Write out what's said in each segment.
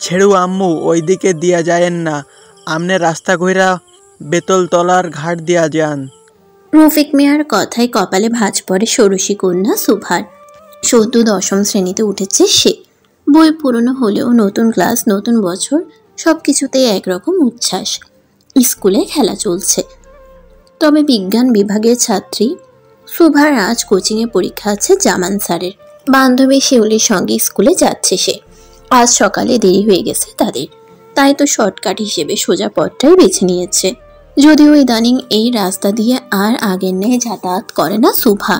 ছেড়ু আম্মু, ওইদিকে দিয়া যায়েন না, আমনে রাস্তা কইরা বেতলতলার ঘাট দিয়া যান। রফিক মিয়ার কথায় কপালে ভাঁজ পড়ে ষোড়শী কন্যা সুভার। সদ্য 10ম শ্রেণীতে উঠেছে সে। বই পুরনো হলেও নতুন ক্লাস, নতুন বছর, সব কিছুতেই একরকম উচ্ছ্বাস। স্কুলে খেলা চলছে। তবে বিজ্ঞান বিভাগের ছাত্রী সুভার আজ কোচিংয়ে পরীক্ষা আছে জামান স্যারের। বান্ধবী শিউলির সঙ্গে স্কুলে যাচ্ছে সে। আজ সকালে দেরি হয়ে গেছে তাদের, তাই তো শর্টকাট হিসেবে সোজা পথটাই বেছে নিয়েছে। যদিও ইদানিং এই রাস্তা দিয়ে আর আগের ন্যায় যাতায়াত করে না সুভা,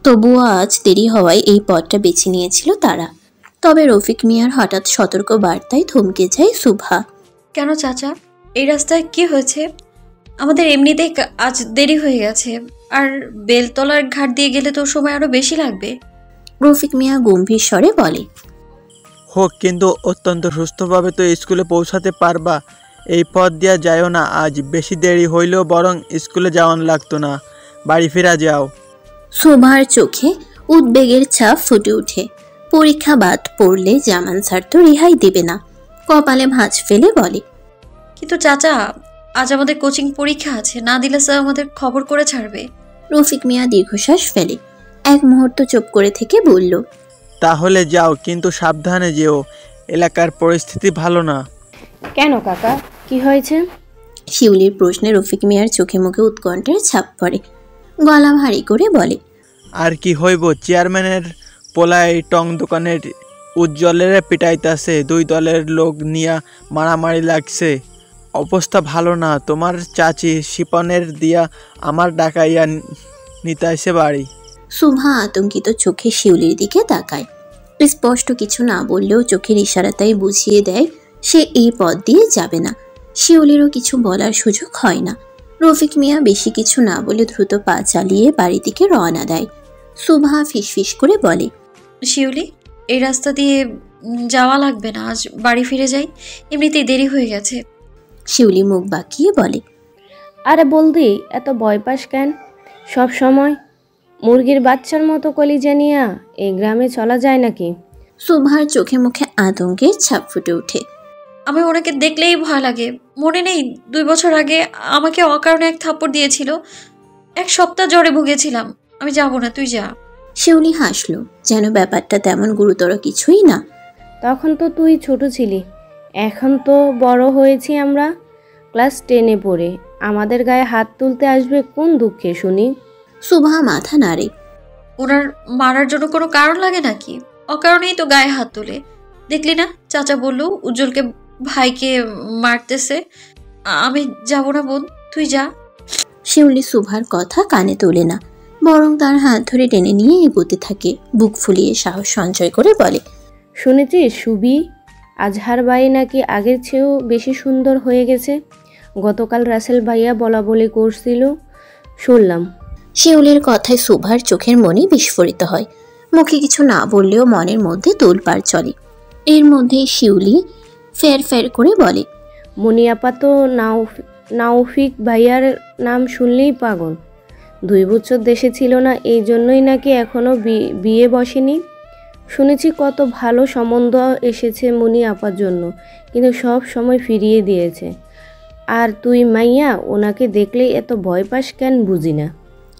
তবুও আজ দেরি হওয়ায় এই পথটা বেছে নিয়েছিল তারা। তবে রফিক মিয়ার হঠাৎ সতর্ক বার্তায় থমকে যায় সুভা। কেন চাচা, এই রাস্তায় কি হয়েছে? আমাদের এমনিতেই আজ দেরি হয়ে গেছে, আর বেলতলার ঘাট দিয়ে গেলে তো সময় আরো বেশি লাগবে। রফিক মিয়া গম্ভীর স্বরে বলে। হোক, কিন্তু অত্যন্ত সুস্থভাবে তো স্কুলে পৌঁছাতে পারবা। এই পথ দিয়া যাইও না আজ, বেশি দেরি হইলেও বরং স্কুলে যাওয়ান লাগতো না, বাড়ি ফিরা যাও। সুভার চোখে উদ্বেগের ছাপ ফুটে ওঠে। পরীক্ষা বাদ পড়লে জামান স্যার তো রেহাই দেবে না। কপালে ভাঁজ ফেলে বলে, কিন্তু চাচা, আজ আমাদের কোচিং পরীক্ষা আছে, না দিলে স্যার আমাদের খবর করে ছাড়বে। রফিক মিয়া দীর্ঘশ্বাস ফেলে। এক মুহূর্ত চুপ করে থেকে বলল, তাহলে যাও, কিন্তু সাবধানে যেও, এলাকার পরিস্থিতি ভালো না। কেন কাকা, কি হয়েছে? শিউলির প্রশ্নে রফিক মিয়ার চোখে মুখে উৎকণ্ঠার ছাপ পড়ে। গলা ভারী করে বলে, আর কি হইব, চেয়ারম্যানের পোলাই টং দোকানের উজ্জ্বলের পিটাইতাছে, 2 দলের লোক নিয়া মারামারি লাগছে, অবস্থা ভালো না। তোমার চাচি শিপনের দিয়া আমার ডাকাইয়া নিতাইছে বাড়ি। সুভা আতঙ্কিত চোখে শিউলির দিকে তাকায়। স্পষ্ট কিছু না বললেও চোখের ইশারাতেই বুঝিয়ে দেয় সে এই পথ দিয়ে যাবে না। শিউলিরও কিছু বলার সুযোগ হয় না। রফিক মিয়া বেশি কিছু না বলে দ্রুত পা চালিয়ে বাড়ি দিকে রওনা দেয়। সুভা ফিসফিস করে বলে, শিউলি, এই রাস্তা দিয়ে যাওয়া লাগবে না, আজ বাড়ি ফিরে যাই, এমনিতেই দেরি হয়ে গেছে। শিউলি মুখ বাঁকিয়ে বলে, আরে বলদি, এত ভয় পাস কেন? সব সময় মুরগির বাচ্চার মতো কলিজা নিয়া এই গ্রামে চলা যায় নাকি? সুভার চোখে মুখে আতঙ্কের ছাপ ফুটে ওঠে। আমি ওনাকে দেখলেই ভয় লাগে। মনে নেই 2 বছর আগে আমাকে অকারণে এক থাপ্পড় দিয়েছিল? 1 সপ্তাহ জ্বরে ভুগেছিলাম। আমি যাব না, তুই যা। শিউলি হাসলো, যেন ব্যাপারটা তেমন গুরুতর কিছুই না। তখন তো তুই ছোট ছিলি, এখন তো বড় হয়েছি আমরা। ক্লাস 10-এ পড়ে আমাদের গায়ে হাত তুলতে আসবে কোন দুঃখে শুনি? সুভা মাথা নাড়ে। ওনার মারার জন্য কোনো কারণ লাগে নাকি? অকারণেই তো গায়ে হাত তোলে। দেখলি না, চাচা বলল উজ্জ্বলকে ভাইকে মারতেছে। আমি যাব না বোন, তুই যা। শিউলি সুভার কথা কানে তোলে না, বরং তার হাত ধরে টেনে নিয়ে এগোতে থাকে। বুক ফুলিয়ে সাহস সঞ্চয় করে বলে, শুনেছিস সুবি, আজহার ভাই নাকি আগের চেয়েও বেশি সুন্দর হয়ে গেছে? গতকাল রাসেল ভাইয়া বলা বলি করছিল, শুনলাম। শিউলির কথায় সুভার চোখের মনি বিস্ফোরিত হয়। মুখে কিছু না বললেও মনের মধ্যে তোলপাড় চলে। এর মধ্যেই শিউলি ফের ফের করে বলে, মুনিয়াপা তো নাউফিক ভাইয়ার নাম শুনলেই পাগল। 2 বছর দেশে ছিল না, এই জন্যই নাকি এখনো বিয়ে বসেনি। শুনেছি কত ভালো সম্বন্ধ এসেছে মুনি আপার জন্য, কিন্তু সব সময় ফিরিয়ে দিয়েছে। আর তুই মাইয়া, ওনাকে দেখলেই এত ভয় পাস কেন বুঝি না।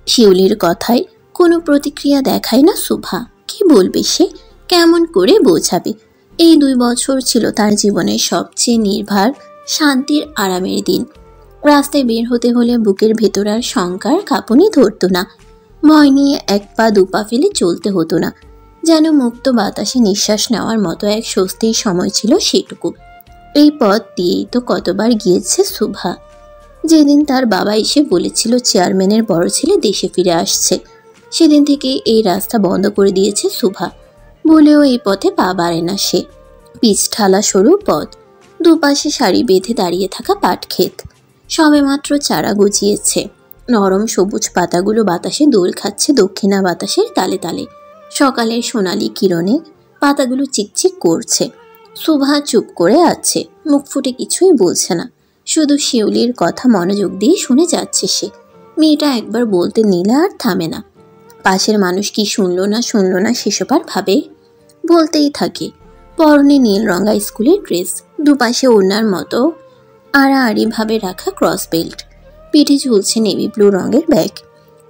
শিউলির কথায় কোনো প্রতিক্রিয়া দেখায় না সুভা। কি বলবে সে, কেমন করে বোঝাবে? এই 2 বছর ছিল তার জীবনের সবচেয়ে নির্ভার, শান্তির, আরামের দিন। রাস্তায় বের হতে হলে বুকের ভেতর আর শঙ্কার কাঁপুনি ধরত না। ভয় নিয়ে 1 পা 2 পা ফেলে চলতে হতো না। যেন মুক্ত বাতাসে নিঃশ্বাস নেওয়ার মতো এক স্বস্তির সময় ছিল সেটুকু। এই পথ দিয়েই তো কতবার গিয়েছে সুভা। যেদিন তার বাবা এসে বলেছিল চেয়ারম্যানের বড় ছেলে দেশে ফিরে আসছে, সেদিন থেকে এই রাস্তা বন্ধ করে দিয়েছে সুভা। বলেও এই পথে পা বাড়ে না সে। পিচ ঢালা সরু পথ, দুপাশে সারি বেঁধে দাঁড়িয়ে থাকা পাট ক্ষেত। সবেমাত্র চারা গজিয়েছে। নরম সবুজ পাতাগুলো বাতাসে দোল খাচ্ছে দক্ষিণা বাতাসের তালে তালে। সকালের সোনালি কিরণে পাতাগুলো চিকচিক করছে। সুভা চুপ করে আছে, মুখ ফুটে কিছুই বলছে না। শুধু শিউলির কথা মনোযোগ দিয়ে শুনে যাচ্ছে সে। মেয়েটা একবার বলতে নিলে আর থামে না। পাশের মানুষ কি শুনলো না সেসব আর ভাবে, বলতেই থাকে। পরনে নীল রঙা স্কুলের ড্রেস, দুপাশে ওড়নার মতো আড়াআড়িভাবে রাখা ক্রস বেল্ট, পিঠে ঝুলছে নেভি ব্লু রঙের ব্যাগ।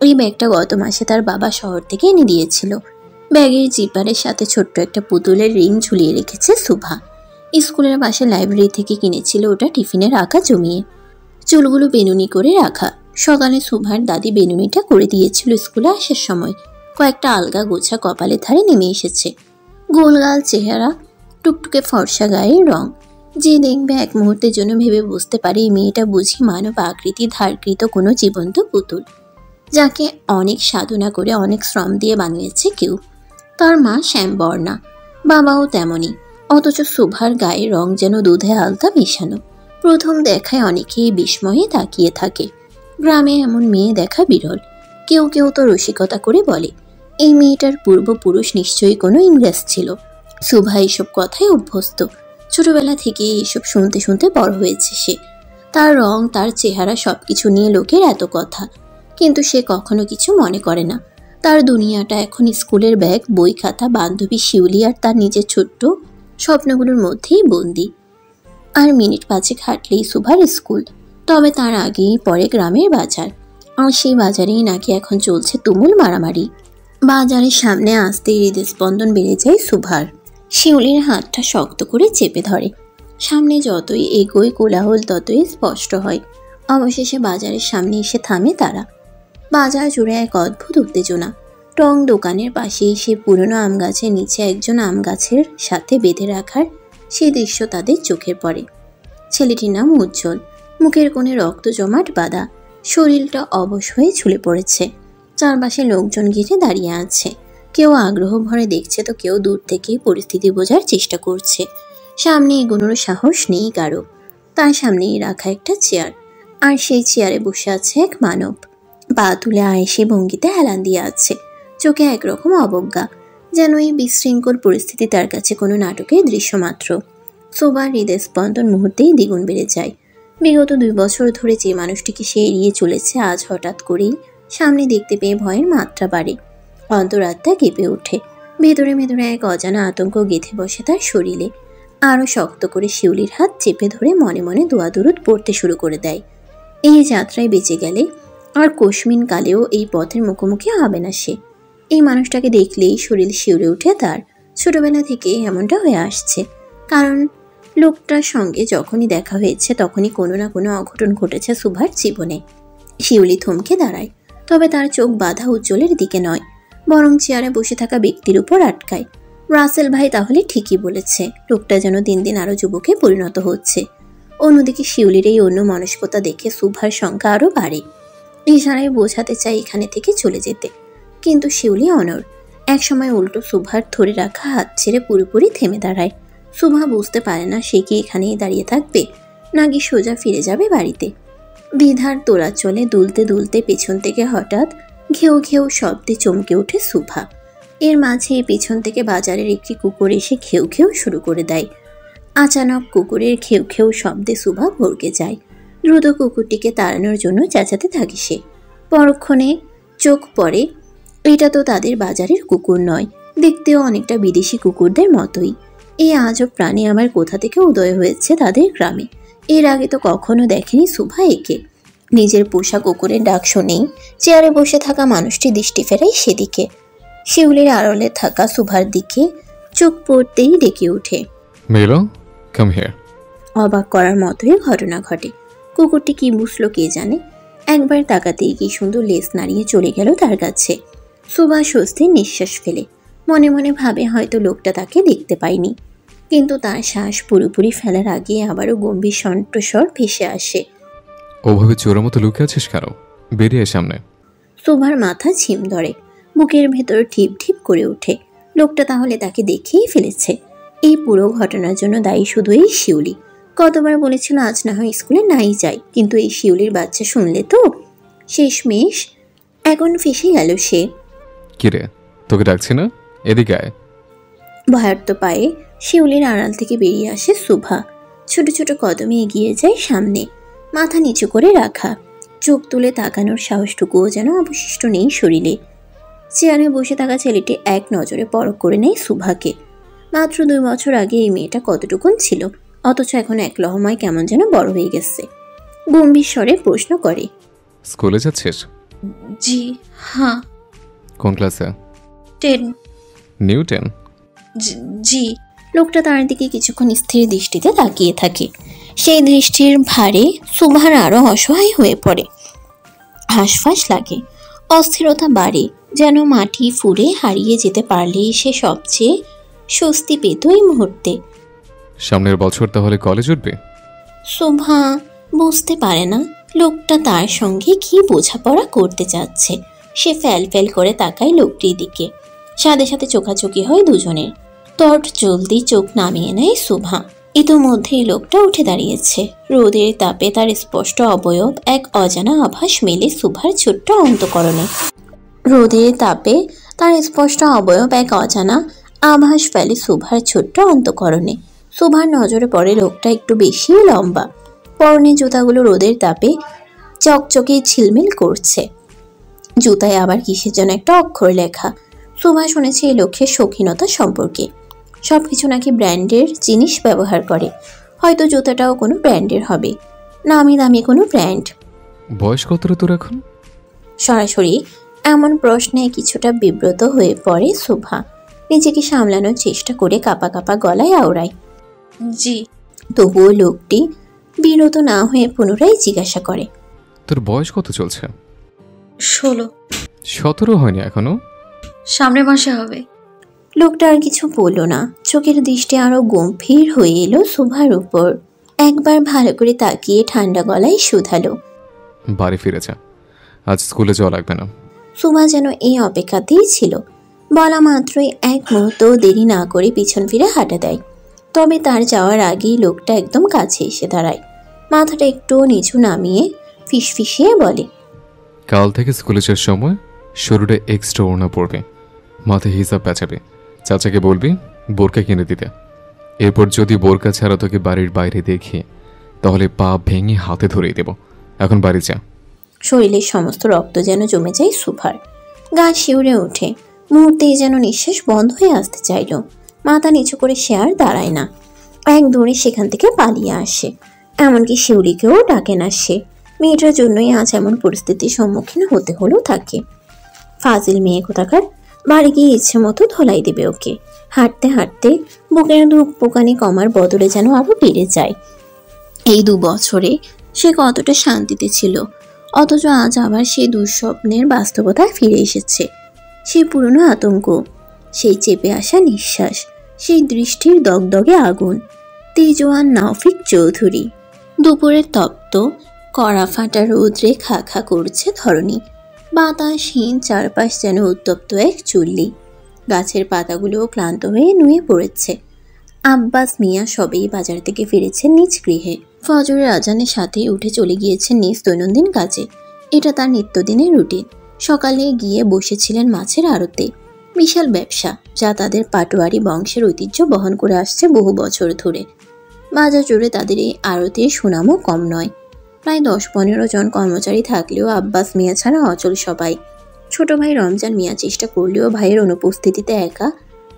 ওই ব্যাগটা গত মাসে তার বাবা শহর থেকে এনে দিয়েছিল। ব্যাগের জিপারের সাথে ছোট্ট একটা পুতুলের রিং ঝুলিয়ে রেখেছে শুভা। স্কুলের পাশে লাইব্রেরি থেকে কিনেছিল ওটা টিফিনে রাখা জমিয়ে। চুলগুলো বেনুনি করে রাখা। সকালে শুভার দাদি বেনুনিটা করে দিয়েছিল স্কুলে আসার সময়। কয়েকটা আলগা গোছা কপালের ধারে নেমে এসেছে। গোলগাল চেহারা, টুকটুকে ফর্সা গায়ের রং। যে দেখবে এক মুহূর্তের জন্য ভেবে বুঝতে পারে এই মেয়েটা বুঝি মানব আকৃতি ধারকৃত কোনো জীবন্ত পুতুল, যাকে অনেক সাধনা করে অনেক শ্রম দিয়ে বানিয়েছে কেউ। তার মা শ্যামবর্ণা, বাবাও তেমনই, অথচ শুভার গায়ের রং যেন দুধে আলতা মেশানো। প্রথম দেখায় অনেকেই বিস্ময়ে তাকিয়ে থাকে। গ্রামে এমন মেয়ে দেখা বিরল। কেউ কেউ তো রসিকতা করে বলে এই মেয়েটার পূর্বপুরুষ নিশ্চয়ই কোনো ইংরেজ ছিল। শুভা এইসব কথায় অভ্যস্ত। ছোটবেলা থেকে এইসব শুনতে শুনতে বড় হয়েছে সে। তার রং, তার চেহারা, সবকিছু নিয়ে লোকের এত কথা, কিন্তু সে কখনো কিছু মনে করে না। তার দুনিয়াটা এখন স্কুলের ব্যাগ, বই খাতা, বান্ধবী শিউলি আর তার নিজের ছোট্ট স্বপ্নগুলোর মধ্যেই বন্দি। আর মিনিট 5 হাঁটলেই শুভার স্কুল। তবে তার আগেই পরে গ্রামের বাজার। আর সেই বাজারেই নাকি এখন চলছে তুমুল মারামারি। বাজারের সামনে আসতেই হৃদস্পন্দন বেড়ে যায় শুভার। শিউলির হাতটা শক্ত করে চেপে ধরে। সামনে যতই এগোয় কোলাহল ততই স্পষ্ট হয়। অবশেষে বাজারের সামনে এসে থামে তারা। বাজার জুড়ে এক অদ্ভুত উত্তেজনা। টং দোকানের পাশে এসে পুরনো আম গাছের নিচে একজন আম গাছের সাথে বেঁধে রাখার সেই দৃশ্য তাদের চোখে পড়ে। ছেলেটির নাম উজ্জ্বল। মুখের কোণে রক্ত জমাট বাঁধা, শরীরটা অবশ হয়ে ঝুলে পড়েছে। চারপাশে লোকজন ঘিরে দাঁড়িয়ে আছে। কেউ আগ্রহ ভরে দেখছে তো কেউ দূর থেকেই পরিস্থিতি বোঝার চেষ্টা করছে। সামনে এগোনোর সাহস নেই কারো। তার সামনেই রাখা একটা চেয়ার, আর সেই চেয়ারে বসে আছে এক মানব। পা তুলে আয়েসে ভঙ্গিতে হেলান দিয়ে আছে। চোখে একরকম অবজ্ঞা, যেন এই বিশৃঙ্খল পরিস্থিতি তার কাছে কোনো নাটকের দৃশ্য মাত্র। শুভার হৃদস্পন্দন মুহূর্তেই দ্বিগুণ বেড়ে যায়। বিগত 2 বছর ধরে যে মানুষটিকে সে এড়িয়ে চলেছে, আজ হঠাৎ করেই সামনে দেখতে পেয়ে ভয়ের মাত্রা বাড়ে। অন্তরাত্মা কেঁপে ওঠে। ভেতরে ভেতরে এক অজানা আতঙ্ক গেঁথে বসে তার শরীরে। আরও শক্ত করে শিউলির হাত চেপে ধরে মনে মনে দোয়া দরুদ পড়তে শুরু করে দেয়। এই যাত্রায় বেঁচে গেলে আর কোশমিন কালেও এই পথের মুখোমুখি হবে না সে। এই মানুষটাকে দেখলেই শরীর শিউরে ওঠে তার। ছোটবেলা থেকে এমনটা হয়ে আসছে, কারণ লোকটার সঙ্গে যখনই দেখা হয়েছে তখনই কোনো না কোনো অঘটন ঘটেছে শুভার জীবনে। শিউলি থমকে দাঁড়ায়, তবে তার চোখ বাঁধা উজ্জ্বলের দিকে নয়, বরং চেয়ারে বসে থাকা ব্যক্তির উপর আটকায়। রাসেল ভাই তাহলে ঠিকই বলেছে, লোকটা যেন দিন দিন আরো যুবকে পরিণত হচ্ছে। অন্যদিকে শিউলির এই অন্য মনস্কতা দেখে শুভার সংখ্যা আরো বাড়ে। ইশারায় বোঝাতে চায় এখানে থেকে চলে যেতে, কিন্তু শিউলি অনড়। একসময় উল্টো শুভার ধরে রাখা হাত ছেড়ে পুরোপুরি থেমে দাঁড়ায়। শুভা বুঝতে পারে না সে কি এখানেই দাঁড়িয়ে থাকবে, নাকি সোজা ফিরে যাবে বাড়িতে। দ্বিধার তোড়া চলে দুলতে দুলতে পেছন থেকে হঠাৎ ঘেউ ঘেউ শব্দে চমকে ওঠে শুভা। এর মাঝে পেছন থেকে বাজারের একটি কুকুর এসে ঘেউ ঘেউ শুরু করে দেয়। আচানক কুকুরের ঘেউ ঘেউ শব্দে শুভা ভড়কে যায়। দ্রুত কুকুরটিকে তাড়ানোর জন্য চেঁচাতে থাকে সে। পরক্ষণে চোখ পড়ে, এটা তো তাদের বাজারের কুকুর নয়, দেখতেও অনেকটা বিদেশি কুকুরদের মতোই। এই আজব প্রাণী আবার কোথা থেকে উদয় হয়েছে তাদের গ্রামে। এর আগে তো কখনো দেখেনি শুভা একে। নিজের পোষা কুকুরের ডাক শুনেই চেয়ারে বসে থাকা মানুষটি দৃষ্টি ফেরায় সেদিকে। শিউলির আড়লে থাকা শুভার দিকে চোখ পড়তেই ডেকে ওঠে, মিলো, কাম হিয়ার। অবাক করার মতোই ঘটনা ঘটে। কুকুরটি কি বুঝলো কে জানে, একবার তাকাতেই কি সুন্দর লেজ নাড়িয়ে চলে গেল তার কাছে। শুভা স্বস্তির নিঃশ্বাস ফেলে। মনে মনে ভাবে হয়তো লোকটা তাকে দেখতে পায়নি, কিন্তু তার শ্বাস পুরোপুরি ফেলার আগে আবারও গম্ভীর কণ্ঠস্বর ভেসে আসে, ওভাবে চোরের মতো লুকে আছিস কেন? বেরিয়ে সামনে। শুভার মাথা ঝিম ধরে, বুকের ভেতর ঠিপ ঠিপ করে ওঠে। লোকটা তাহলে তাকে দেখেই ফেলেছে। এই পুরো ঘটনার জন্য দায়ী শুধু এই শিউলি। কতবার বলেছিল আজ না হয় স্কুলে নাই যাই, কিন্তু এই শিউলির বাচ্চা শুনলে তো শেষমেশ এখন ফেসে গেল সে। কিরে, তোকে ডাকছি না? এদিকে আয়। ভয়ার্ত পায়ে শিউলির আড়াল থেকে বেরিয়ে আসে শুভা। ছোট ছোট কদমে এগিয়ে যায় সামনে, মাথা নিচু করে রাখা। চোখ তুলে তাকানোর সাহসটুকুও যেন অবশিষ্ট নেই শরীরে। চেয়ারে বসে থাকা ছেলেটি এক নজরে পরখ করে নেয় শুভাকে। মাত্র 2 বছর আগে এই মেয়েটা কতটুকুন ছিল, অথচ এখন এক লহমায় কেমন যেন বড় হয়ে গেছে। গম্ভীর স্বরে প্রশ্ন করে, স্কুলে যাচ্ছিস? জি হ্যাঁ। কোন ক্লাসে? 10। নিউ 10? জি। লোকটা তার দিকে কিছুক্ষণ স্থির দৃষ্টিতে তাকিয়ে থাকে। সেই দৃষ্টির ভারে সুভার আরো অসহায় হয়ে পড়ে। হাঁসফাঁস লাগে, অস্থিরতা বাড়ে, যেন মাটি ফুঁড়ে হারিয়ে যেতে পারলেই সে সবচেয়ে স্বস্তি পেত এই মুহূর্তে। সামনের বছর তাহলে কলেজ উঠবে? শোভা বুঝতে পারে না লোকটা তার সঙ্গে কি বোঝাপড়া করতে চাচ্ছে। সে ফ্যাল ফ্যাল করে তাকায় লোকটির দিকে। সাথে সাথে চোখাচোখি হয় দুজনের। তট জলদি চোখ নামিয়ে নেয় শোভা। ইতোমধ্যেই লোকটা উঠে দাঁড়িয়েছে। রোদের তাপে তার স্পষ্ট অবয়ব এক অজানা আভাস মেলে শোভার ছোট্ট অন্তঃকরণে। রোদের তাপে তার স্পষ্ট অবয়ব এক অজানা আভাস ফেলে শোভার ছোট্ট অন্তঃকরণে। শোভার নজরে পড়ে লোকটা একটু বেশি লম্বা। পরনে জুতাগুলো রোদের তাপে চকচকে ঝিলমিল করছে। জুতায় আবার কিসের যেন একটা অক্ষর লেখা। শোভা শুনেছে এই লোকের শৌখিনতা সম্পর্কে। সবকিছু নাকি ব্র্যান্ডের জিনিস ব্যবহার করে। হয়তো জুতাটাও কোনো ব্র্যান্ডের হবে, নামি দামি কোনো ব্র্যান্ড। বয়স কত রে তোর এখন? সরাসরি এমন প্রশ্নে কিছুটা বিব্রত হয়ে পড়ে শোভা। নিজেকে সামলানোর চেষ্টা করে কাঁপা কাঁপা গলায় আওড়ায়, জি। তবুও লোকটি বিরত না হয়ে পুনরায় জিজ্ঞাসা করে, তোর বয়স কত চলছে? 16। 17 হয়নি এখনো? সামনের মাসে হবে। লোকটা আর কিছু বলল না। চোখের দৃষ্টি আরো গম্ভীর হয়ে এলো শোভার উপর। একবার ভালো করে তাকিয়ে ঠান্ডা গলায় শুধালো, বাড়ি ফিরে যা, আজ স্কুলে যাওয়া লাগবে না। শোভা যেন এই অপেক্ষাতেই ছিল। বলা মাত্রই এক মুহূর্ত দেরি না করে পিছন ফিরে হাঁটা দেয়। তবে তার যাওয়ার আগেই লোকটা একদম কাছে এসে দাঁড়ায়। মাথাটা একটু নিচু নামিয়ে ফিসফিসিয়ে বলে, কাল থেকে স্কুলে যাওয়ার সময় শরীরে এক্সট্রা ওড়না পড়বে, মাথায় হিসাব পেঁচাবে, চাচাকে বলবি বোরকা কিনে দিতে। এরপর যদি বোরকা ছাড়া তোকে বাড়ির বাইরে দেখি তাহলে পা ভেঙে হাতে ধরিয়ে দেব। এখন বাড়ি যা। শরীরের সমস্ত রক্ত যেন জমে যায় শোভার। গা শিউরে ওঠে। মুহূর্তেই যেন নিঃশ্বাস বন্ধ হয়ে আসতে চাইল। মাথা নিচু করে সে আর দাঁড়ায় না, এক দৌড়ে সেখান থেকে পালিয়ে আসে। এমনকি শিউলিকেও ডাকে না সে। মেয়েটার জন্যই আজ এমন পরিস্থিতির সম্মুখীন হতে হলো তাকে। ফাজিল মেয়ে কোথাকার, বাড়ি গিয়ে ইচ্ছে মতো ধোলাই দেবে ওকে। হাঁটতে হাঁটতে বুকের ধূপ পোকানি কমার বদলে যেন আরো বেড়ে যায়। এই 2 বছরে সে কতটা শান্তিতে ছিল, অথচ আজ আবার সেই দুঃস্বপ্নের বাস্তবতায় ফিরে এসেছে। সেই পুরনো আতঙ্ক, সেই চেপে আসা নিঃশ্বাস, সেই দৃষ্টির দগদগে আগুন। তেজওয়ান নাওফিক চৌধুরী। দুপুরের তপ্ত কড়া ফাটা রৌদ্রে খা খা করছে ধরণী। বাতাসহীন চারপাশ যেন উত্তপ্ত এক চুল্লি। গাছের পাতাগুলোও ক্লান্ত হয়ে নুয়ে পড়েছে। আব্বাস মিয়া সবেই বাজার থেকে ফিরেছেন নিজ গৃহে। ফজরের আজানের সাথেই উঠে চলে গিয়েছেন নিজ দৈনন্দিন কাজে। এটা তার নিত্যদিনের রুটিন। সকালে গিয়ে বসেছিলেন মাছের আড়তে। বিশাল ব্যবসা, যা তাদের পাটোয়ারি বংশের ঐতিহ্য বহন করে আসছে বহু বছর ধরে। বাজার জুড়ে তাদের এই আড়তের সুনামও কম নয়। প্রায় 10-15 জন কর্মচারী থাকলেও আব্বাস মিয়া ছাড়া অচল সবাই। ছোট ভাই রমজান মিয়া চেষ্টা করলেও ভাইয়ের অনুপস্থিতিতে একা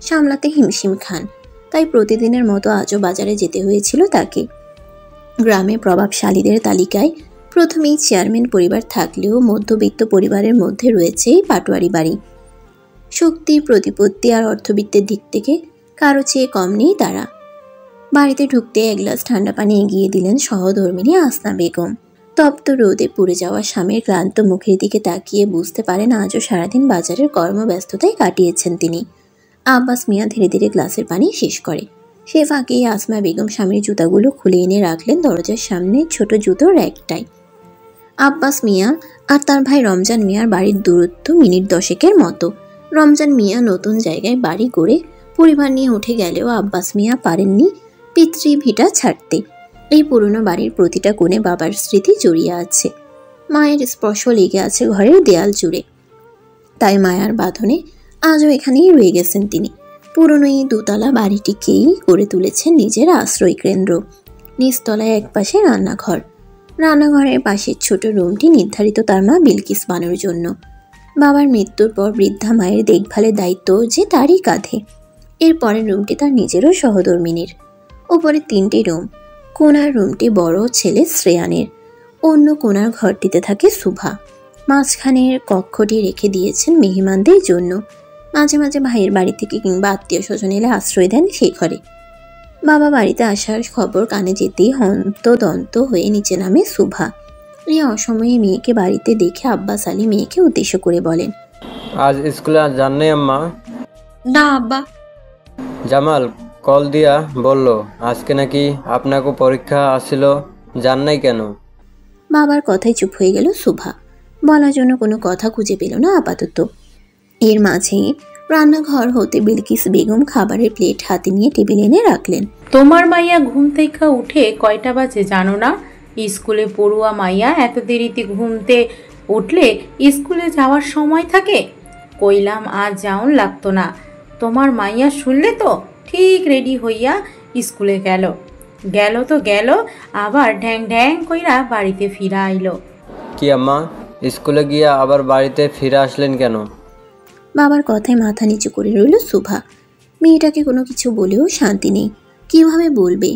সামলাতে হিমশিম খান। তাই প্রতিদিনের মতো আজও বাজারে যেতে হয়েছিল তাকে। গ্রামে প্রভাবশালীদের তালিকায় প্রথমেই চেয়ারম্যান পরিবার থাকলেও মধ্যবিত্ত পরিবারের মধ্যে রয়েছে এই পাটোয়ারি বাড়ি। শক্তি, প্রতিপত্তি আর অর্থবিত্তের দিক থেকে কারো চেয়ে কম নেই তারা। বাড়িতে ঢুকতে এক গ্লাস ঠান্ডা পানি এগিয়ে দিলেন সহধর্মিণী আসনা বেগম। তপ্ত রোদে পুড়ে যাওয়া স্বামীর ক্লান্ত মুখের দিকে তাকিয়ে বুঝতে পারেন আজও সারাদিন বাজারের কর্মব্যস্ততায় কাটিয়েছেন তিনি। আব্বাস মিয়া ধীরে ধীরে গ্লাসের পানি শেষ করে। সে ফাঁকেই আসমা বেগম স্বামীর জুতাগুলো খুলে এনে রাখলেন দরজার সামনে ছোট জুতোর একটাই। আব্বাস মিয়া আর তার ভাই রমজান মিয়ার বাড়ির দূরত্ব মিনিট 10-এর মতো। রমজান মিয়া নতুন জায়গায় বাড়ি করে পরিবার নিয়ে উঠে গেলেও আব্বাস মিয়া পারেননি পিতৃভিটা ছাড়তে। এই পুরনো বাড়ির প্রতিটা কোণে বাবার স্মৃতি জড়িয়ে আছে। মায়ের স্পর্শ লেগে আছে ঘরের দেয়াল জুড়ে। তাই মায়ার বাঁধনে আজও এখানেই রয়ে গেছেন তিনি। পুরনো এই 2তলা বাড়িটিকেই করে তুলেছেন নিজের আশ্রয় কেন্দ্র। নিচতলায় একপাশে রান্নাঘর। রান্নাঘরের পাশের ছোট রুমটি নির্ধারিত তার মা বিলকিস বানুর জন্য। বাবার মৃত্যুর পর বৃদ্ধা মায়ের দেখভালের দায়িত্ব যে তারই কাঁধে। এর পরের রুমটি তার নিজেরও সহধর্মিনীর। উপরে 3টি রুম। কোণার রুমটি বড় ছেলে শ্রেয়ানের, অন্য কোণার ঘরটিতে থাকে শুভা। মাঝখানের কক্ষটি রেখে দিয়েছেন মেহমানদের জন্য। মাঝে মাঝে ভাইয়ের বাড়ি থেকে কিংবা আত্মীয় স্বজন এলে আশ্রয় দেন সেই ঘরে। বাবা বাড়িতে আসার খবর কানে যেতেই হন্তদন্ত হয়ে নিচে নামে শুভা। এই অসময়ে মেয়েকে বাড়িতে দেখে আব্বাস আলী মেয়েকে উদ্দেশ্য করে বলেন, আজ স্কুলে যান নাই আম্মা? না আব্বা। জামাল কল দিয়া বলল আজকে নাকি আপনাকে পরীক্ষা আসছিল, যান নাই কেন? বাবার কথায় চুপ হয়ে গেল শুভা। বলার জন্য কোনো কথা খুঁজে পেল না আপাতত। এর মাঝে রান্নাঘর হতে বিলকিস বেগম খাবারের প্লেট হাতে নিয়ে টেবিলে এনে রাখলেন। তোমার মাইয়া ঘুম থেকে উঠে কয়টা বাজে জানো না? স্কুলে পড়ুয়া মাইয়া এত দেরিতে ঘুমতে উঠলে স্কুলে যাওয়ার সময় থাকে? কইলাম আজ যাওন লাগতো না। তোমার মাইয়া শুনলে তো ঠিক রেডি হইয়া স্কুলে গেল তো গেল, আবার ঢ্যাং ঢ্যাং কইরা বাড়িতে ফিরা আইলো। কি আম্মা, স্কুলে গিয়া আবার বাড়িতে ফিরে আসলেন কেন? বাবার কথায় মাথা নিচু করে রইল শুভা। মেয়েটাকে কোনো কিছু বলেও শান্তি নেই। কিভাবে বলবে?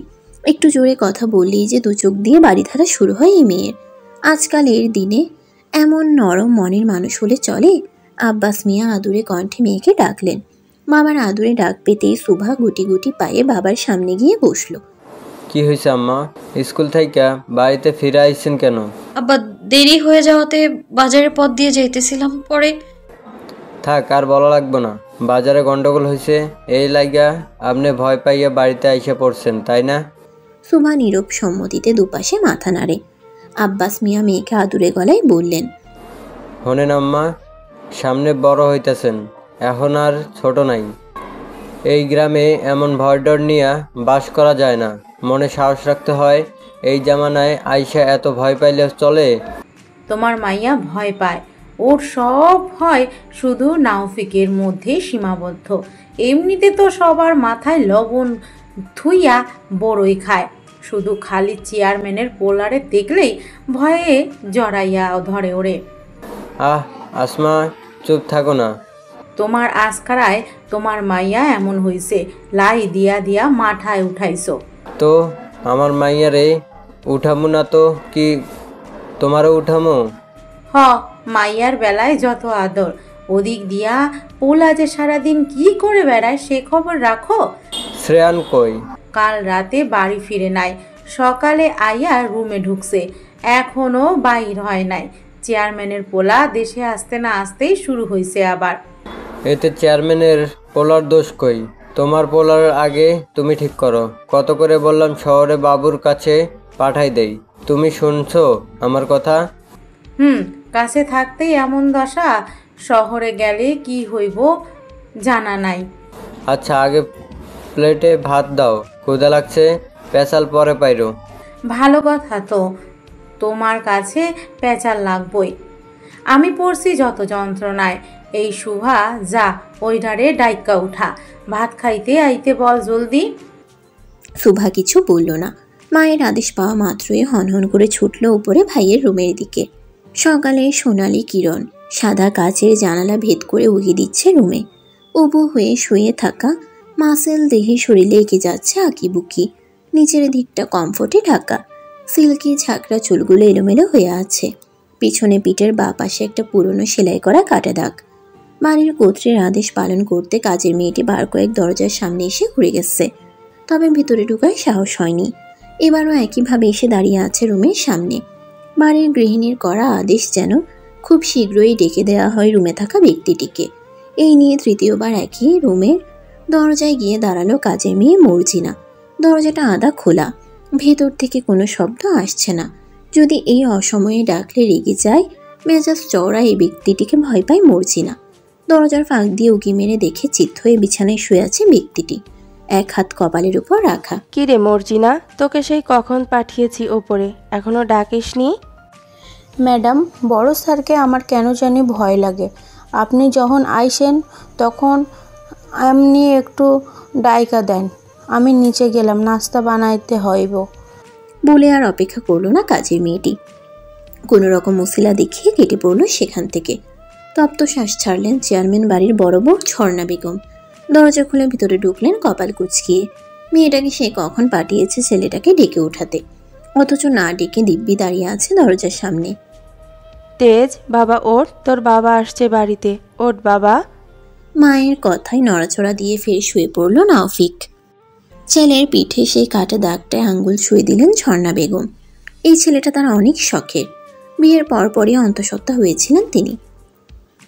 একটু জোরে কথা বললেই যে 2 চোখ দিয়ে বাড়ি ধারা শুরু হয় এই মেয়ের। আজকালের দিনে এমন নরম মনের মানুষ হলে চলে? আব্বাস মিয়া আদুরে কণ্ঠে মেয়েকে ডাকলেন। বাবার আদুরে ডাক পেতেই শুভা গুটি গুটি পায়ে বাবার সামনে গিয়ে বসলো। কি হয়েছে আম্মা, স্কুল থেকে বাড়িতে ফিরে আইছেন কেন? আব্বা দেরি হয়ে যাওয়াতে বাজারের পথ দিয়ে যাইতেছিলাম, পরে থাক আর বলা লাগবে না। বাজারে গন্ডগোল হয়েছে এই লাইগা আপনি ভয় পাইয়া বাড়িতে আইসা পড়ছেন, তাই না? শুভা নীরব সম্মতিতে দুপাশে মাথা নাড়ে। আব্বাস মিয়া মেয়েকে আদুরে গলায় বললেন, হনেন আম্মা, সামনে বড় হইতেছেন, এখন আর ছোট নাই। এই গ্রামে এমন ভয় ডর নিয়ে বাস করা যায় না, মনে সাহস রাখতে হয়। এই জামানায় আইসা এত ভয় পাইলে চলে? তোমার মাইয়া ভয় পায়, ওর সব ভয় শুধু নাউফিকের মধ্যে সীমাবদ্ধ। এমনিতে তো সবার মাথায় লবণ থুইয়া বড়ই খায়, শুধু খালি চেয়ারম্যানের পোলারে দেখলেই ভয়ে জড়াইয়া ধরে ওরে। আসমা চুপ থাকো না। তোমার আজকারায় তোমার মাইয়া এমন হইছে, লাই দিয়া দিয়া মাথায় উঠাইছো। তো আমার মাইয়ারে উঠামু না তো কি তোমারও উঠামো? মাইয়ার বেলায় যত আদর, ওদিক দিয়া পোলা যে সারাদিন কি করে বেড়ায় সে খবর রাখো? শ্রেয়ান কই? কাল রাতে বাড়ি ফিরে নাই, সকালে আইয়া রুমে ঢুকছে, এখনো বাইর হয় নাই। চেয়ারম্যানের পোলা দেশে আসতে না আসতেই শুরু হয়েছে আবার। এতে চেয়ারম্যানের পোলার দোষ কই? তোমার পোলার আগে তুমি ঠিক করো। কত করে বললাম শহরে বাবুর কাছে পাঠাই দেই, তুমি শুনছো আমার কথা? কাছে থাকতেই এমন দশা, শহরে গেলে কি হইব জানা নাই। আচ্ছা আগে প্লেটে ভাত দাও, ক্ষুধা লাগছে, পেঁচাল পরে পাইরো। ভালো কথা তো, তোমার কাছে পেঁচাল লাগবই। আমি পড়ছি যত যন্ত্রণায়। এই শুভা যা ওইটারে ডাইকা উঠা, ভাত খাইতে আইতে বল জলদি। শুভা কিছু বলল না। মায়ের আদেশ পাওয়া মাত্রই হনহন করে ছুটল উপরে ভাইয়ের রুমের দিকে। সকালে সোনালি কিরণ সাদা কাচের জানালা ভেদ করে উগিয়ে দিচ্ছে রুমে। উবু হয়ে শুয়ে থাকা মাসেল দেহে শরীরে এঁকে যাচ্ছে আঁকিবুকি। নিচের দিকটা কমফোর্টে ঢাকা, সিল্কি ঝাঁকড়া চুলগুলো এলোমেলো হয়ে আছে। পিছনে পিঠের বাঁ পাশে একটা পুরনো সেলাই করা কাটা দাগ। বাড়ির কর্ত্রীর আদেশ পালন করতে কাজের মেয়েটি বার কয়েক দরজার সামনে এসে ঘুরে গেছে, তবে ভিতরে ঢুকার সাহস হয়নি। এবারও একইভাবে এসে দাঁড়িয়ে আছে রুমের সামনে। বাড়ির গৃহিণীর করা আদেশ যেন খুব শীঘ্রই ডেকে দেওয়া হয় রুমে থাকা ব্যক্তিটিকে। এই নিয়ে তৃতীয়বার একই রুমের দরজায় গিয়ে দাঁড়ালো কাজের মেয়ে মর্জিনা। দরজাটা আধা খোলা, ভেতর থেকে কোনো শব্দ আসছে না। যদি এই অসময়ে ডাকলে রেগে যায়, মেজাজ চওড়া এই ব্যক্তিটিকে ভয় পায় মর্জিনা। দরজার ফাঁক দিয়ে উকি মেরে দেখে চিত্ত হয়ে বিছানায় শুয়ে আছে ব্যক্তিটি, এক হাত কপালের উপর রাখা। কি রে মর্জিনা, তোকে সেই কখন পাঠিয়েছি ওপরে, এখনো ডাকিসনি? ম্যাডাম, বড় স্যারকে আমার কেন জানি ভয় লাগে। আপনি যখন আইসেন তখন এমনি একটু ডাইকা দেন, আমি নিচে গেলাম, নাস্তা বানাইতে হইব। বলে আর অপেক্ষা করলো না কাজের মেয়েটি, কোনো রকম মুসিলা দেখিয়ে কেটে পড়লো সেখান থেকে। তপ্ত শ্বাস ছাড়লেন চেয়ারম্যান বাড়ির বড় বউ ঝর্ণা বেগম। দরজা খুলে ভিতরে ঢুকলেন কপাল কুচকিয়ে। মেয়েটাকে সে কখন পাঠিয়েছে ছেলেটাকে ডেকে ওঠাতে, অথচ না ডেকে দিব্যি দাঁড়িয়ে আছে দরজার সামনে। তেজ, বাবা ওঠ, তোর বাবা আসছে বাড়িতে, ওঠ বাবা। মায়ের কথায় নড়াচড়া দিয়ে ফের শুয়ে পড়ল নাওফিক। ছেলের পিঠে সেই কাটা দাগটায় আঙ্গুল ছুঁয়ে দিলেন ঝর্ণা বেগম। এই ছেলেটা তার অনেক শখের। বিয়ের পরপরই অন্তঃসত্ত্বা হয়েছিলেন তিনি।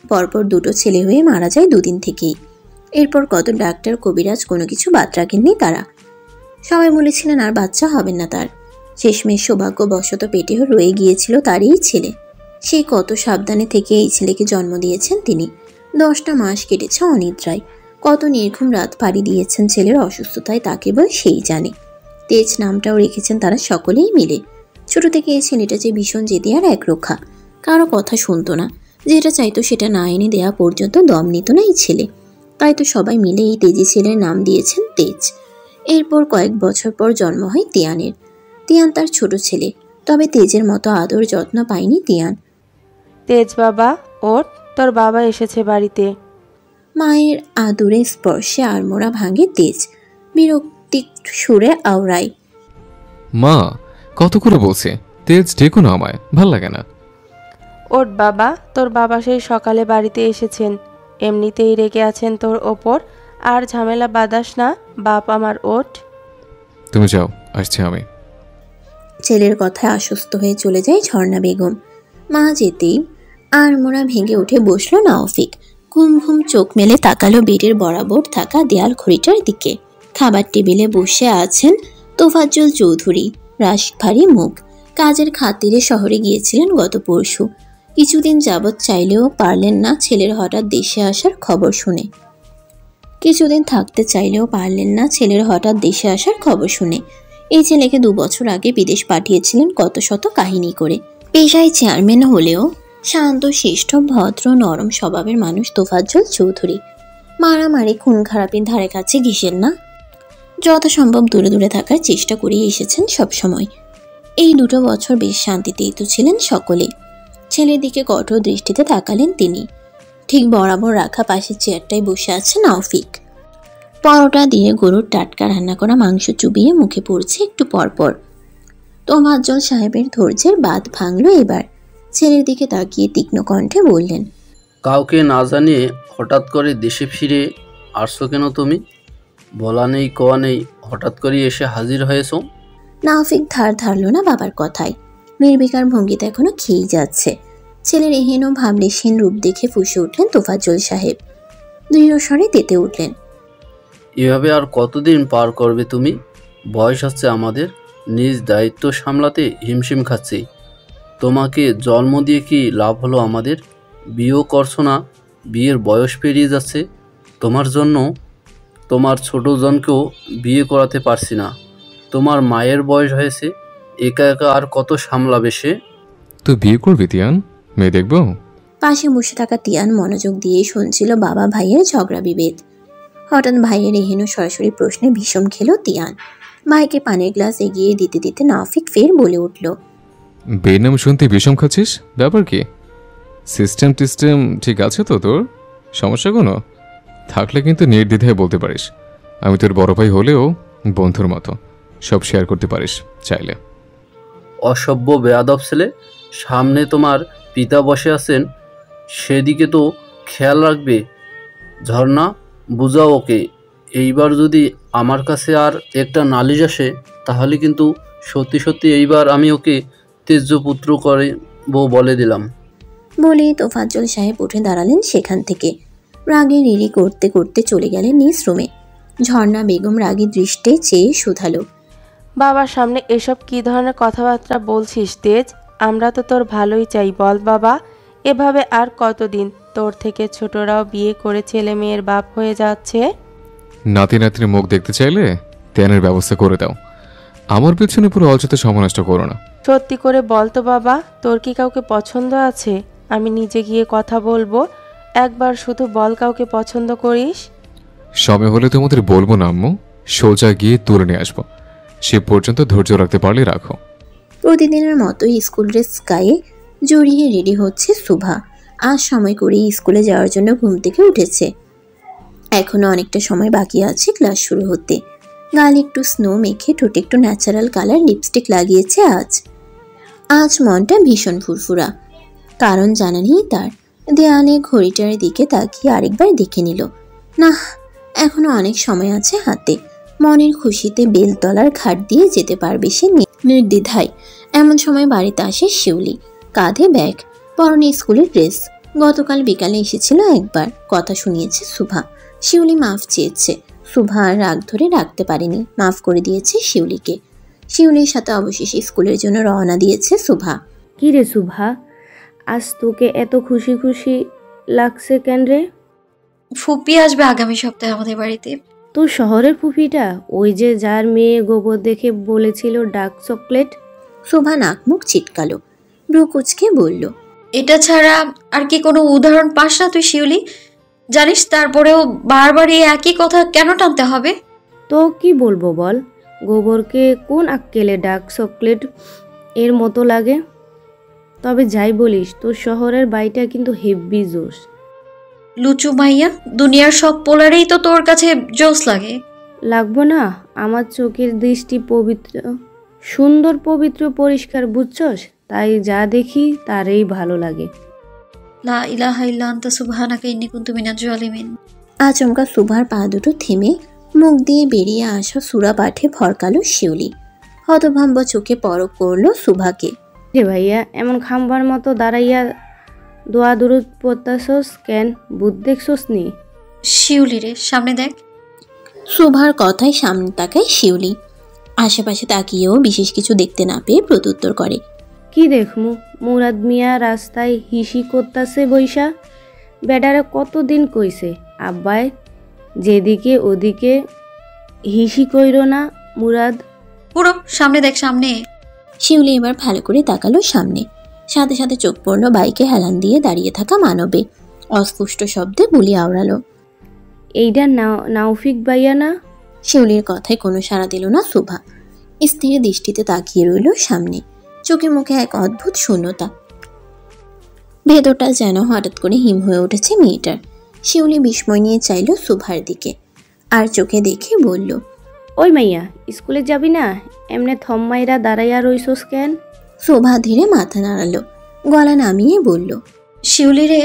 পরপর দুটো ছেলে হয়ে মারা যায় দুদিন থেকেই। এরপর কত ডাক্তার কবিরাজ কোনো কিছু বাদ রাখেননি তারা। সবাই বলেছিলেন আর বাচ্চা হবেন না তার। শেষমেশ সৌভাগ্যবশত পেটে রয়ে গিয়েছিল তারই ছেলে। সেই কত সাবধানে থেকে এই ছেলেকে জন্ম দিয়েছেন তিনি। 10টা মাস কেটেছে অনিদ্রায়। কত নির্ঘুম রাত পাড়ি দিয়েছেন ছেলের অসুস্থতায় তা কেবল সেই জানে। তেজ নামটাও রেখেছেন তারা সকলেই মিলে। ছোট থেকে এই ছেলেটা যে ভীষণ জেদি আর একরোখা, কারো কথা শুনতো না। যেটা চাইতো সেটা না এনে দেওয়া পর্যন্ত দম নিত না এই ছেলে। তাই তো সবাই মিলে এই তেজি ছেলের নাম দিয়েছেন তেজ। এরপর কয়েক বছর পর জন্ম হয় তিয়ানের। তিয়ান তার ছোট ছেলে, তবে তেজের মতো আদর যত্ন পায়নি তিয়ান। তেজ বাবা ওঠ, তোর বাবা এসেছে বাড়িতে। মায়ের আদুরে স্পর্শে আড়মোড়া ভাঙে তেজ। বিরক্তি সুরে আওড়ায়, মা কত করে বলছে তেজ ডেকো না, আমায় ভাল লাগে না। ওঠ বাবা, তোর বাবা সেই সকালে বাড়িতে এসেছেন, এমনিতেই রেগে আছেন তোর ওপর, আর ঝামেলা বাদাস না বাপ আমার, ওঠ। তুমি যাও, আসছি আমি। ছেলের কথায় আশ্বস্ত হয়ে চলে যায় ঝর্ণা বেগম। মা যেতেই আড়মোড়া ভেঙে উঠে বসলো নাওফিক। ঘুম ঘুম চোখ মেলে তাকালো বেডের বরাবর থাকা দেয়াল ঘড়িটার দিকে। খাবার টেবিলে বসে আছেন তোফাজ্জল চৌধুরী, রাশভারী মুখ। কাজের খাতিরে শহরে গিয়েছিলেন গত পরশু। কিছুদিন যাবৎ চাইলেও পারলেন না ছেলের হঠাৎ দেশে আসার খবর শুনে। এই ছেলেকে 2 বছর আগে বিদেশ পাঠিয়েছিলেন কত শত কাহিনী করে। পেশায় চেয়ারম্যান হলেও শান্ত শিষ্ট ভদ্র নরম স্বভাবের মানুষ তোফাজ্জল চৌধুরী। মারামারি খুন খারাপির ধারে কাছে ঘেঁষেন না। যথাসম্ভব দূরে দূরে থাকার চেষ্টা করে এসেছেন সবসময়। এই 2 বছর বেশ শান্তিতেই তো ছিলেন সকলে। ছেলের দিকে কঠোর দৃষ্টিতে তাকালেন তিনি। ঠিক বরাবর রাখা পাশের চেয়ারটায় বসে আছে নাওফিক। পরোটা দিয়ে গরুর টাটকা রান্না করা মাংস চুবিয়ে মুখে পড়ছে একটু পরপর। তোফাজ্জল সাহেবের ধৈর্যের বাঁধ ভাঙল এবার। ছেলের দিকে তাকিয়ে তীক্ষ্ণ কণ্ঠে বললেন, কাউকে না জানিয়ে হঠাৎ করে দেশে ফিরে আসছো কেন তুমি? বলা নেই কোয়া নেই, হঠাৎ করে এসে হাজির হয়েছো। নাওফিক ধার ধারল না বাবার কথায়। নির্বিকার ভঙ্গিতে এখনো খেয়েই যাচ্ছে। ছেলের এহেন ও ভাবলেশহীন রূপ দেখে ফুঁসে উঠলেন তোফাজ্জল সাহেব। দৃঢ় স্বরে তেতে উঠলেন, এভাবে আর কতদিন পার করবে তুমি? বয়স হচ্ছে আমাদের, নিজ দায়িত্ব সামলাতে হিমশিম খাচ্ছি। তোমাকে জন্ম দিয়ে কি লাভ হলো আমাদের? বিয়েও করছো না, বিয়ের বয়স পেরিয়ে যাচ্ছে। তোমার জন্য তোমার ছোট জনকেও বিয়ে করাতে পারছি না। তোমার মায়ের বয়স হয়েছে, একা একা আর কত সামলাবে সে? তুই বিয়ে করবি তিয়ান? মেয়ে দেখবো? পাশে বসে থাকা তিয়ান মনোযোগ দিয়ে শুনছিল বাবা ভাইয়ের ঝগড়া বিভেদ। হঠাৎ ভাইয়ের এহেন সরাসরি প্রশ্নে ভীষণ খেল তিয়ান। ভাইকে পানির গ্লাস এগিয়ে দিতে দিতে নাওফিক ফের বলে উঠল, বেনাম শুনতে বিষম খাচ্ছিস, ব্যাপার কি? সিস্টেম টিস্টেম ঠিক আছে তো তোর? সমস্যা কোনো থাকলে কিন্তু নির্দ্বিধায় বলতে পারিস। আমি তোর বড় ভাই হলেও বন্ধুর মতো সব শেয়ার করতে পারিস চাইলে। অসভ্য বেয়াদব ছেলে, সামনে তোমার পিতা বসে আছেন, সেদিকে তো খেয়াল রাখবে। ঝর্ণা, বুঝাও ওকে। এইবার যদি আমার কাছে আর একটা নালিশ আসে তাহলে কিন্তু সত্যি সত্যি এইবার আমি ওকে তেজ্যপুত্র করে বলে দিলাম। বলেই তোফাজ্জল সাহেব উঠে দাঁড়ালেন সেখান থেকে। রাগে রিরি করতে করতে চলে গেলেন নিজ রুমে। ঝর্ণা বেগম রাগী দৃষ্টে চেয়ে শুধালো, বাবার সামনে এসব কি ধরনের কথাবার্তা বলছিস তেজ? আমরা তো তোর ভালোই চাই, বল বাবা। এভাবে আর কতদিন? তোর থেকে ছোটরাও বিয়ে করে ছেলে মেয়ের বাপ হয়ে যাচ্ছে। নাতি নাতির মুখ দেখতে চাইলে ধ্যানের ব্যবস্থা করে দাও। আমার পেছনে পুরো অযথা সময় নষ্ট করো না। সত্যি করে বল তো বাবা, তোর কি কাউকে পছন্দ আছে? আমি নিজে গিয়ে কথা বলবো। একবার শুধু বল কাউকে পছন্দ করিস। সময় হলে তোমাদের বলবো না আম্মু, সোজা গিয়ে তুলে নিয়ে আসবো। সে পর্যন্ত ধৈর্য রাখতে পারলে রাখো। প্রতিদিনের মতোই স্কুল ড্রেস গায়ে জড়িয়ে রেডি হচ্ছে শুভা। আজ সময় করেই স্কুলে যাওয়ার জন্য ঘুম থেকে উঠেছে। এখনো অনেকটা সময় বাকি আছে ক্লাস শুরু হতে। গালে একটু স্নো মেখে ঠোঁটে একটু ন্যাচারাল কালার লিপস্টিক লাগিয়েছে আজ মনটা ভীষণ ফুরফুরা। কারণ জানা নেই তার। দেয়ালে ঘড়িটার দিকে তাকিয়ে আরেকবার দেখে নিল। না, এখনো অনেক সময় আছে হাতে। মনের খুশিতে বেলতলার ঘাট দিয়ে যেতে পারবে সে নির্দ্বিধায়। এমন সময় বাড়িতে আসে শিউলি, কাঁধে ব্যাগ, পরনে স্কুলের ড্রেস। গতকাল বিকালে এসেছিল একবার, কথা শুনিয়েছে শুভা। শিউলি মাফ চেয়েছে। শুভা আর রাগ ধরে রাখতে পারেনি, মাফ করে দিয়েছে শিউলিকে। শিউলির সাথে অবশেষে স্কুলের জন্য রওনা দিয়েছে শুভা। কি রে শুভা, আজ তোকে এত খুশি খুশি লাগছে কেন রে? ফুপি আসবে আগামী সপ্তাহে আমাদের বাড়িতে। তোর শহরের ফুপিটা, ওই যে যার মেয়ে গোবর দেখে বলেছিল ডার্ক চকলেট? শুভা নাক মুখ চিটকালো, ব্রু কুচকে বলল, এটা ছাড়া আর কি কোনো উদাহরণ পাস না তুই শিউলি? জানিস তারপরেও বারবার এই একই কথা কেন টানতে হবে? তো কি বলবো বল, গোবরকে কোন আক্কেলে ডার্ক চকলেট এর মতো লাগে? তবে যাই বলিস, তোর শহরের বাড়িটা কিন্তু হেব্বি জোশ। লুচু মাইয়া, দুনিয়ার সব পোলারেই তো তোর কাছে জোশ লাগে। লাগবো না? আমার চোখের দৃষ্টি পবিত্র, সুন্দর, পবিত্র, পরিষ্কার, বুঝছস? তাই যা দেখি তারই ভালো লাগে। লা ইলাহা ইল্লা আনতা সুবহানাকা ইন্নী কুনতু মিনাজ জালিমিন। আচমকা শুভার পা দুটো থেমে মুখ দিয়ে বেরিয়ে আসা সুরা পাঠে ভরকালো শিউলি। হতভম্ব চোখে পরক করলো শুভাকে। রে ভাইয়া, এমন খাম্বার মতো দাঁড়াইয়া দোয়া দুরুদ পড়তাছস কেন? বুধ দেখছস নি? শিউলি রে, সামনে দেখ। শুভার কথায় সামনে তাকায় শিউলি। আশেপাশে তাকিয়েও বিশেষ কিছু দেখতে না পেয়ে প্রত্যুত্তর করে, কি দেখমু? মুরাদ মিয়া রাস্তায় হিসি করতাছে বৈশা। বেডারে কতদিন কইছে আব্বাই যেদিকে ওদিকে হিসি কইরো না মুরাদ। পুরো সামনে দেখ, সামনে। শিউলি এবার ভালো করে তাকালো সামনে। সাথে সাথে চোখ পড়ল বাইকে হেলান দিয়ে দাঁড়িয়ে থাকা মানবে। অস্পষ্ট শব্দে বুলি আওড়ালো, এইটা নাউফিক ভাইয়া না? শিউলির কথায় কোনো সাড়া দিল না শুভা। স্থির দৃষ্টিতে তাকিয়ে রইল সামনে। চোখে মুখে এক অদ্ভুত শূন্যতা। ভেতরটা যেন হঠাৎ করে হিম হয়ে উঠেছে মেয়েটার। শিউলি বিস্ময় নিয়ে চাইল শুভার দিকে, আর চোখে দেখে বলল, ওই মাইয়া, স্কুলে যাবি না? এমনে থম্মাইরা দাঁড়াইয়া রইছস কেন? শোভা ধীরে মাথা নাড়ালো, গলা নামিয়ে বলল, শিউলি রে,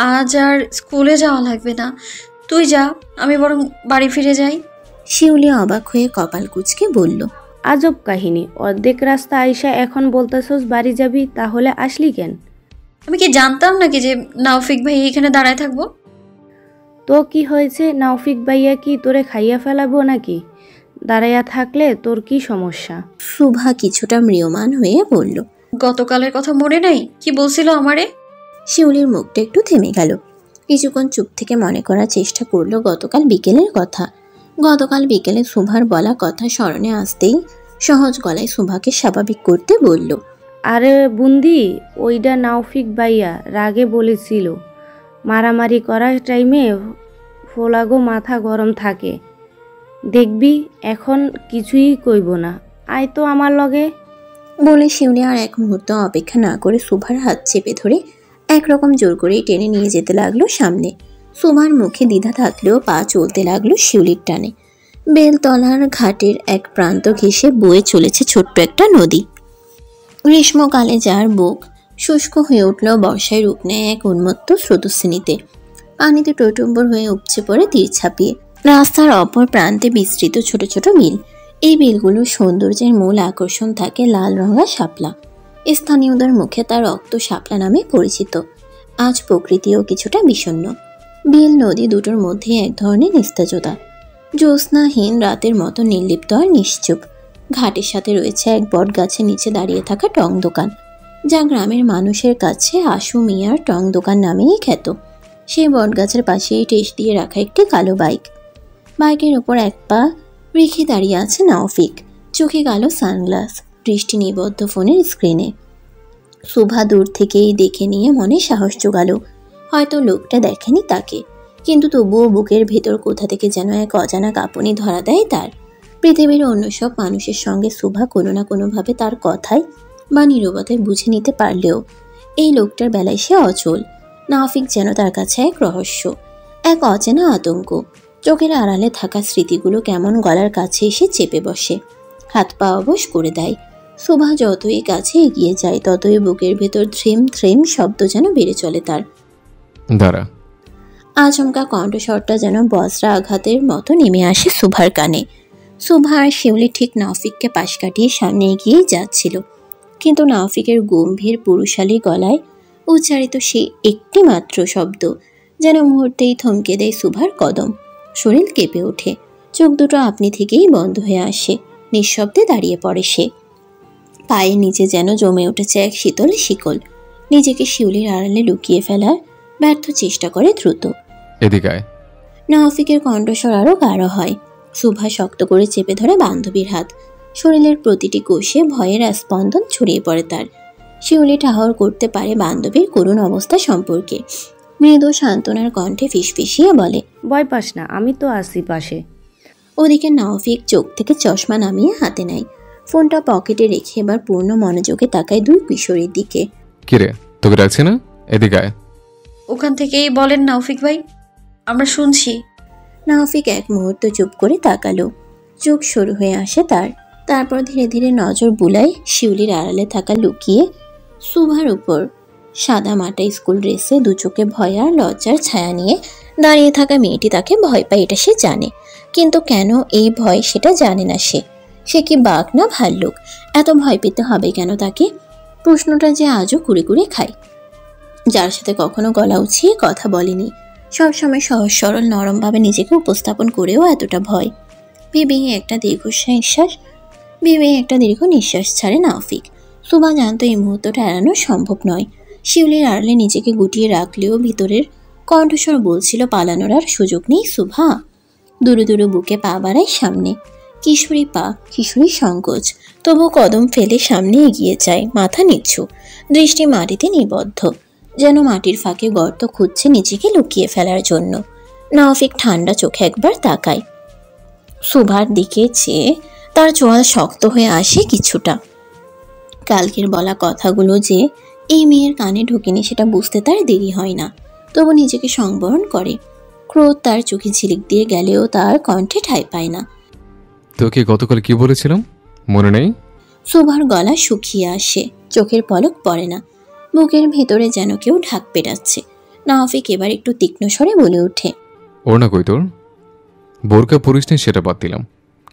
আজ আর স্কুলে যাওয়া লাগবে না, তুই যা, আমি বরং বাড়ি ফিরে যাই। শিউলি অবাক হয়ে কপাল কুঁচকে বলল, আজব কাহিনী, অর্ধেক রাস্তা আইসা এখন বলতেছস বাড়ি যাবি, তাহলে আসলি কেন? আমি কি জানতাম নাকি যে নাউফিক ভাই এখানে দাঁড়ায় থাকবো? তো কি হয়েছে? নাউফিক ভাইয়া কি তোরে খাইয়া ফেলাবো নাকি? দাঁড়াইয়া থাকলে তোর কি সমস্যা? শুভা কিছুটা ম্রিয়মান হয়ে বলল, গতকালের কথা মনে নাই? কি বলছিল আমারে? শিউলির মুখটা একটু থেমে গেল। কিছুক্ষণ চুপ থেকে মনে করার চেষ্টা করলো গতকাল বিকেলের কথা। গতকাল বিকেলে শুভার বলা কথা স্মরণে আসতেই সহজ গলায় শুভাকে স্বাভাবিক করতে বলল, আরে বুন্দি, ওইটা নাউফিক ভাইয়া রাগে বলেছিল মারামারি করার টাইমে ফোলাগো মাথা গরম থাকে, দেখবি এখন কিছুই কইব না, আয় তো আমার লগে। বলে শিউলি আর এক মুহূর্ত অপেক্ষা না করে শুভার হাত চেপে ধরে একরকম জোর করেই টেনে নিয়ে যেতে লাগলো সামনে। শুভার মুখে দ্বিধা থাকলেও পা চলতে লাগলো শিউলির টানে। বেলতলার ঘাটের এক প্রান্ত ঘেঁষে বয়ে চলেছে ছোট্ট একটা নদী। গ্রীষ্মকালে যার বুক শুষ্ক হয়ে উঠল বর্ষায় রূপ নেয় এক উন্মত্ত স্রোতস্বিনীতে। পানিতে টইটুম্বর হয়ে উপচে পড়ে তীর ছাপিয়ে। রাস্তার অপর প্রান্তে বিস্তৃত ছোট ছোট বিল। এই বিলগুলোর সৌন্দর্যের মূল আকর্ষণ থাকে লাল রঙা শাপলা। স্থানীয়দের মুখে তার রক্ত শাপলা নামে পরিচিত। আজ প্রকৃতিও কিছুটা বিষণ্ণ। বিল নদী দুটোর মধ্যে এক ধরনের নিস্তেজতা। জ্যোৎস্নাহীন রাতের মতো নির্লিপ্ত আর নিশ্চুপ। ঘাটের সাথে রয়েছে এক বট গাছের নিচে দাঁড়িয়ে থাকা টং দোকান, যা গ্রামের মানুষের কাছে আশু মিয়ার টং দোকান নামেই খ্যাত। সেই বট গাছের পাশেই টেস দিয়ে রাখা একটি কালো বাইক। বাইকের ওপর এক পা রেখে দাঁড়িয়ে আছে নাউফিক, চোখে কালো সানগ্লাস, দৃষ্টি নিবদ্ধ ফোনের স্ক্রিনে। শুভা দূর থেকেই দেখে নিয়ে মনে সাহস জোগালো। হয়তো লোকটা দেখেনি তাকে, কিন্তু তবুও বুকের ভেতর কোথা থেকে যেন এক অজানা কাঁপুনি ধরা দেয় তার। পৃথিবীর অন্য সব মানুষের সঙ্গে শুভা কোনো না কোনোভাবে তার কথায় বা নীরবতায় বুঝে নিতে পারলেও এই লোকটার বেলায় সে অচল। নাউফিক যেন তার কাছে এক রহস্য, এক অচেনা আতঙ্ক। চোখের আড়ালে থাকা স্মৃতিগুলো কেমন গলার কাছে এসে চেপে বসে, হাত পা অবশ করে দেয়। সুভা যতই কাছে এগিয়ে যায় ততই বুকের ভেতর থ্রেম থ্রেম শব্দ যেন বেড়ে চলে তার। দাঁড়া। আচমকা কণ্ঠস্বরটা যেন বজ্রা আঘাতের মতো নেমে আসে সুভার কানে। সুভা আর শিউলি ঠিক নাওফিককে পাশ কাটিয়ে সামনে এগিয়ে যাচ্ছিল, কিন্তু নাওফিকের গম্ভীর পুরুষালী গলায় উচ্চারিত সেই একটি মাত্র শব্দ যেন মুহূর্তেই থমকে দেয় সুভার কদম। শরীর কেঁপে ওঠে, চোখ দুটো আপনি থেকেই বন্ধ হয়ে আসে, নিঃশব্দে দাঁড়িয়ে পড়ে সে। পায়ের নিচে যেন জমে উঠেছে এক শীতল শিকল। নিজেকে শিউলির আড়ালে লুকিয়ে ফেলার ব্যর্থ চেষ্টা করে দ্রুত। এদিকে আয়। নাওফিকের কণ্ঠস্বর আরও গাঢ় হয়। সুভা শক্ত করে চেপে ধরে বান্ধবীর হাত। শরীরের প্রতিটি কোষে ভয়ের স্পন্দন ছড়িয়ে পড়ে তার। শিউলি ঠাহর করতে পারে বান্ধবীর করুণ অবস্থা সম্পর্কে। মৃদু সান্ত্বনার কণ্ঠে ফিসফিসিয়ে বলে, ভয় পাস না, আমি তো আছি পাশে। ওদিকে নাওফিক চোখ থেকে চশমা নামিয়ে হাতে নেয়। ফোনটা পকেটে রেখে এবার পূর্ণ মনোযোগে তাকায় দুই কিশোরীর দিকে। কিরে, তোকে ডাকছে না? এদিকে আয়। ওখান থেকেই বলেন নাওফিক ভাই, আমরা শুনছি। নাওফিক এক মুহূর্ত চুপ করে তাকালো। চোখ শুরু হয়ে আসে তার। তারপর ধীরে ধীরে নজর বুলায় শিউলির আড়ালে থাকা লুকিয়ে সুভার উপর। সাদা মাটা স্কুল ড্রেসে দু চোখে ভয় আর লজ্জার ছায়া নিয়ে দাঁড়িয়ে থাকা মেয়েটি তাকে ভয় পায় এটা সে জানে, কিন্তু কেন এই ভয় সেটা জানে না সে। সে কি বাঘ না ভাল্লুক? এত ভয় পেতে হবে কেন তাকে? প্রশ্নটা যে আজও কুড়ে কুড়ে খায়। যার সাথে কখনো গলা উঁচিয়ে কথা বলেনি, সবসময় সহজ সরল নরমভাবে নিজেকে উপস্থাপন করেও এতটা ভয়। ভেবে একটা দীর্ঘ নিঃশ্বাস ছাড়ে নাওফিক। সুভা জানতো এই মুহূর্তটা এড়ানো সম্ভব নয়। শিউলির আড়ালে নিজেকে গুটিয়ে রাখলেও ভিতরের কণ্ঠস্বর বলছিল পালানোর আর সুযোগ নেই সুভা। দুরু দুরু বুকে পা বাড়ায় সামনে। কিশোরী পা, কিশোরী সংকোচ, তবু কদম ফেলে সামনে এগিয়ে যায়, মাথা নিচ্ছু, দৃষ্টি মাটিতে নিবদ্ধ, যেন মাটির ফাঁকে গর্ত খুঁজছে নিজেকে লুকিয়ে ফেলার জন্য। নাওফিক ঠান্ডা চোখে একবার তাকায় সুভার দিকে, চেয়ে তার চোয়াল শক্ত হয়ে আসে কিছুটা। কালকের বলা কথাগুলো যে এই মেয়ের কানে ঢোকেনি সেটা বুঝতে তার দেরি হয় না, তবু নিজেকে সংবরণ করে। ক্রোধ তার চোখে ঝিলিক দিয়ে গেলেও তার কণ্ঠে ঠাঁই পায় না। তোকে গতকাল কি বলেছিলাম মনে নেই? সুভার গলা শুকিয়ে আসে, চোখের পলক পড়ে না, বুকের ভেতরে যেন কেউ ঢাক পেটাচ্ছে। নাওফিক এবার একটু তীক্ষ্ণ স্বরে বলে ওঠে, ওড়না কই তোর? বোরকা পরিস নেই সেটা বাদ দিলাম,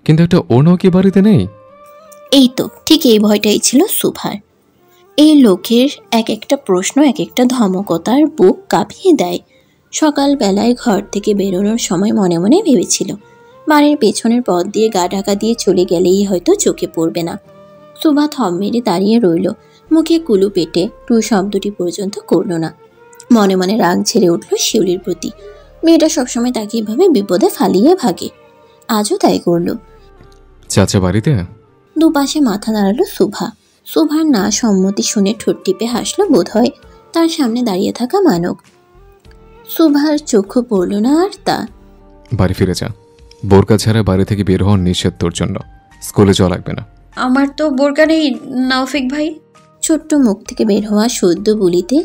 কিন্তু একটা ওড়নাও কি বাড়িতে নেই? এই তো ঠিক এই ভয়টাই ছিল সুভার। এই লোকের এক একটা প্রশ্ন এক একটা ধমকতার বুক কাঁপিয়ে দেয়। সকালবেলায় ঘর থেকে বেরোনোর সময় মনে মনে ভেবেছিল বাড়ির পেছনের পথ দিয়ে গা ঢাকা দিয়ে চলে গেলেই হয়তো চোখে পড়বে না। সুভা থম মেরে দাঁড়িয়ে রইল, মুখে কুলু পেটে টু শব্দটি পর্যন্ত করল না। মনে মনে রাগ ঝেড়ে উঠল শিউলির প্রতি। মেয়েটা সবসময় তাকে এভাবে বিপদে ফালিয়ে ভাগে, আজও তাই করল। চাচা বাড়িতে? দুপাশে মাথা নাড়ালো সুভা। সুভার না সম্মতি শুনে ঠোঁট টিপে হাসলো বোধহয় তার সামনে দাঁড়িয়ে থাকা মানব। সুভার চোখও পড়ল না আর তা। বাড়ি ফিরে যা, বোরকা ছাড়া বাড়ি থেকে বের হওয়ার নিষেধ তোর জন্য, স্কুলে যাওয়া লাগবে না। আমার তো বোরকা নেই নাওফিক ভাই। ছোট্ট মুখ থেকে বের হওয়া সদ্য বুলিতে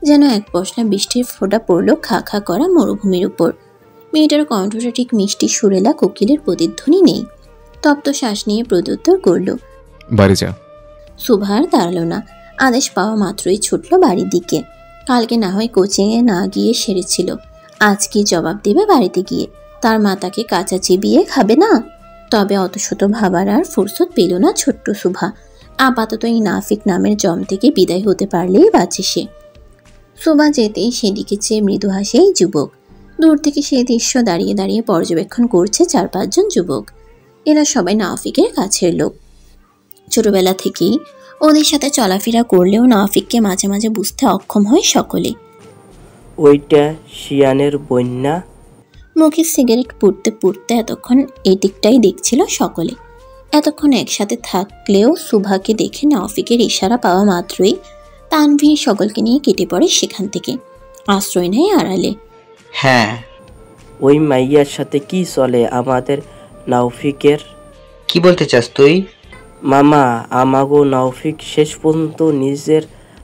যেন এক পশলা বৃষ্টির ফোঁটা পড়ল খা খা করা মরুভূমির উপর। মেয়েটার কণ্ঠটা ঠিক মিষ্টি সুরেলা কোকিলের প্রতিধ্বনি নেই। তপ্ত শ্বাস নিয়ে প্রত্যুত্তর করল, বাড়ি যা। সুভার দাঁড়ালো না, আদেশ পাওয়া মাত্রই ছুটল বাড়ির দিকে। কালকে না হয় কোচিংয়ে না গিয়ে সেরেছিল, আজ কি জবাব দেবে বাড়িতে গিয়ে? তার মা তাকে কাঁচা চিবিয়ে খাবে না? তবে অত শত ভাবার আর ফুরসত পেল না ছোট্ট সুভা। আপাতত এই নাফিক নামের জম থেকে বিদায় হতে পারলেই বাঁচে সে। সুভা যেতেই সেদিকে চেয়ে মৃদু হাসে এই যুবক। দূর থেকে সেই দৃশ্য দাঁড়িয়ে দাঁড়িয়ে পর্যবেক্ষণ করছে 4-5 জন যুবক। এরা সবাই নাফিকের কাছের লোক। ছোটবেলা থেকেই ওদের সাথে চলাফেরা করলেও নাফিককে মাঝে মাঝে বুঝতে অক্ষম হয় সকলে। ওইটা শিয়ানের বন্যা। মুখে সিগারেট পুড়তে পুড়তে এতক্ষণ এই দিকটাই দেখছিল সকলে। এতক্ষণ একসাথে থাকলেও সুভাকে দেখে নাফিকের ইশারা পাওয়া মাত্রই তানভীর সকলকে নিয়ে কেটে পড়ে সেখান থেকে, আশ্রয় নেয় আড়ালে। হ্যাঁ, ওই মাইয়ার সাথে কি চলে আমাদের নাওফিকের? কি বলতে চাস তুই? মামা, আমাগো নাওফিক শেষ পর্যন্ত নিজের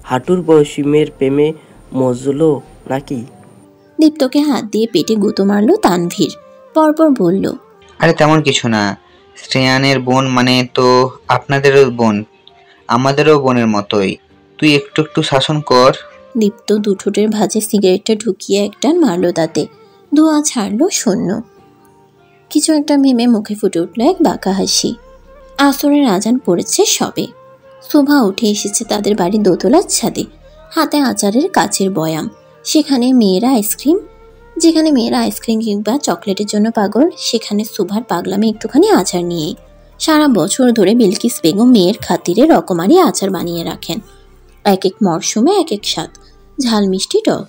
হাঁটুর বয়সী মেয়ের প্রেমে মজলো নাকি? দীপ্তকে হাত দিয়ে পেটে গুঁতো মারল তানভীর। পরপর বলল, আরে তেমন কিছু না, শ্রেয়ানের বোন মানে তো আপনাদেরও বোন, আমাদেরও বোনের মতোই। তুই একটু একটু শাসন কর। দীপ্ত দুঠোঁটের ভাঁজে সিগারেটটা ঢুকিয়ে একটা মারল তাতে, ধোঁয়া ছাড়লো শূন্য। কিছু একটা ভেবে মুখে ফুটে উঠল এক বাঁকা হাসি। আসরের আজান পড়েছে সবে। শোভা উঠে এসেছে তাদের বাড়ির দোতলার ছাদে, হাতে আচারের কাচের বয়াম। যেখানে মেয়েরা আইসক্রিম কিংবা চকলেটের জন্য পাগল, সেখানে শোভার পাগলামে একটুখানি আচার নিয়েই। সারা বছর ধরে বিলকিস বেগম মেয়ের খাতিরে রকমারি আচার বানিয়ে রাখেন, এক এক মরশুমে এক এক স্বাদ, ঝাল মিষ্টি টক।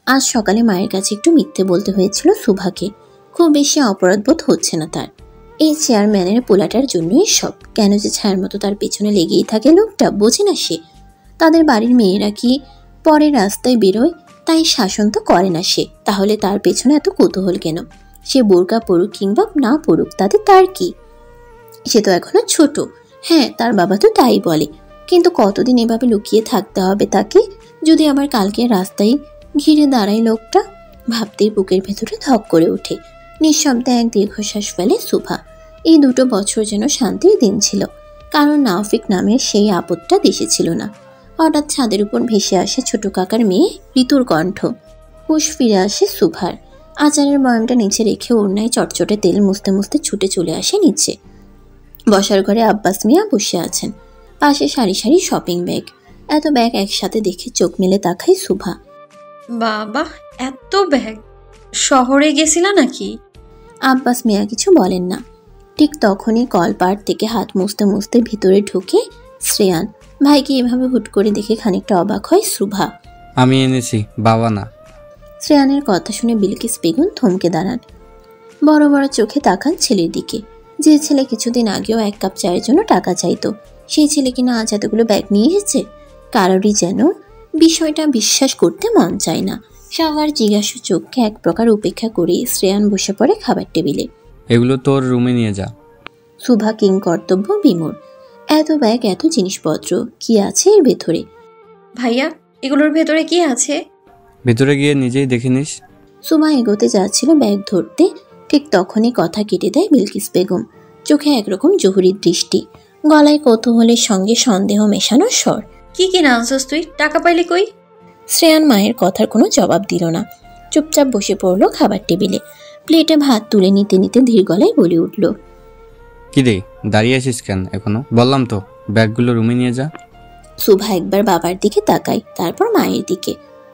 আজ সকালে মায়ের কাছে একটু মিথ্যে বলতে হয়েছিল শোভাকে। খুব বেশি অপরাধবোধ হচ্ছে না তার। এই চেয়ারম্যানের পোলাটার জন্যই সব। কেন যে ছায়ার মতো তার পেছনে লেগেই থাকে লোকটা, বোঝে না সে। তাদের বাড়ির মেয়েরা কি পরে রাস্তায় বেরোয়, তাই শাসন তো করে না সে। তাহলে তার পেছনে এত কৌতূহল কেন? সে বোরকা পড়ুক কিংবা না পড়ুক, তাতে তার কি? সে তো এখনো ছোট। হ্যাঁ, তার বাবা তো তাই বলে, কিন্তু কতদিন এভাবে লুকিয়ে থাকতে হবে তাকে? যদি আবার কালকে রাস্তায় ঘিরে দাঁড়ায় লোকটা, ভাবতেই বুকের ভেতরে ধক করে ওঠে। নিঃশব্দে এক দীর্ঘশ্বাস ফেলে শোভা। এই 2 বছর যেন শান্তির দিন ছিল, কারণ নাওফিক নামের সেই আপদটা দেশে ছিল না। হঠাৎ ছাদের উপর ভেসে আসে ছোট কাকার মেয়ে ঋতুর কণ্ঠ। হুশ ফিরে আসে শোভার। আচারের বয়ামটা নিচে রেখে ওড়নায় চটচটে তেল মুছতে মুছতে ছুটে চলে আসে নিচে। বসার ঘরে আব্বাস মিয়া বসে আছেন, পাশে সারি সারি শপিং ব্যাগ। এত ব্যাগ একসাথে দেখে চোখ মেলে তাকায় শোভা। বাবা, এত ব্যাগ! শহরে গেছিলা নাকি? আব্বাস মিয়া কিছু বলেন না। ঠিক তখনই কলপাড় থেকে হাত মুছতে মুছতে ভিতরে ঢুকে শ্রেয়ান। ভাইকে এভাবে হুট করে দেখে খানিকটা অবাক হয় শোভা। আমি এনেছি, বাবা না। শ্রেয়ানের কথা শুনে বিলকিস বেগম থমকে দাঁড়ান। বড় বড় চোখে তাকান ছেলের দিকে। যে ছেলে কিছুদিন আগেও 1 কাপ চায়ের জন্য টাকা চাইতো, সেই ছেলে কিনা আজ এতগুলো ব্যাগ নিয়ে এসেছে। কারোরই যেন বিষয়টা বিশ্বাস করতে মন চায় না। সবার জিজ্ঞাসু চোখকে এক প্রকার উপেক্ষা করে শ্রেয়ান বসে পড়ে খাবার টেবিলে। এগুলো তোর রুমে নিয়ে যা। শোভা কিং কর্তব্য বিমূঢ়। এত ব্যাগ, এত জিনিসপত্র, কি আছে এর ভেতরে? ভাইয়া, এগুলোর ভেতরে কি আছে? ভেতরে গিয়ে নিজেই দেখে নিস। শোভা এগোতে যাচ্ছিল ব্যাগ ধরতে, ঠিক তখনই কথা কেটে দেয় বিলকিস বেগম। চোখে একরকম জহুরির দৃষ্টি, গলায় কৌতূহলের সঙ্গে সন্দেহ মেশানো স্বর। কি কিনা আনছস তুই? টাকা পাইলি কই? শ্রেয়ান মায়ের কথার কোনো জবাব দিল না, চুপচাপ বসে পড়ল খাবার টেবিলে। প্লেটে ভাত তুলে নিতে নিতে ধীর গলায় বলে উঠল, কি রে, দাঁড়িয়ে আছিস কেন এখনো? বললাম তো ব্যাগগুলো রুমে নিয়ে যা। শোভা একবার বাবার দিকে তাকায়, তারপর মায়ের দিকে।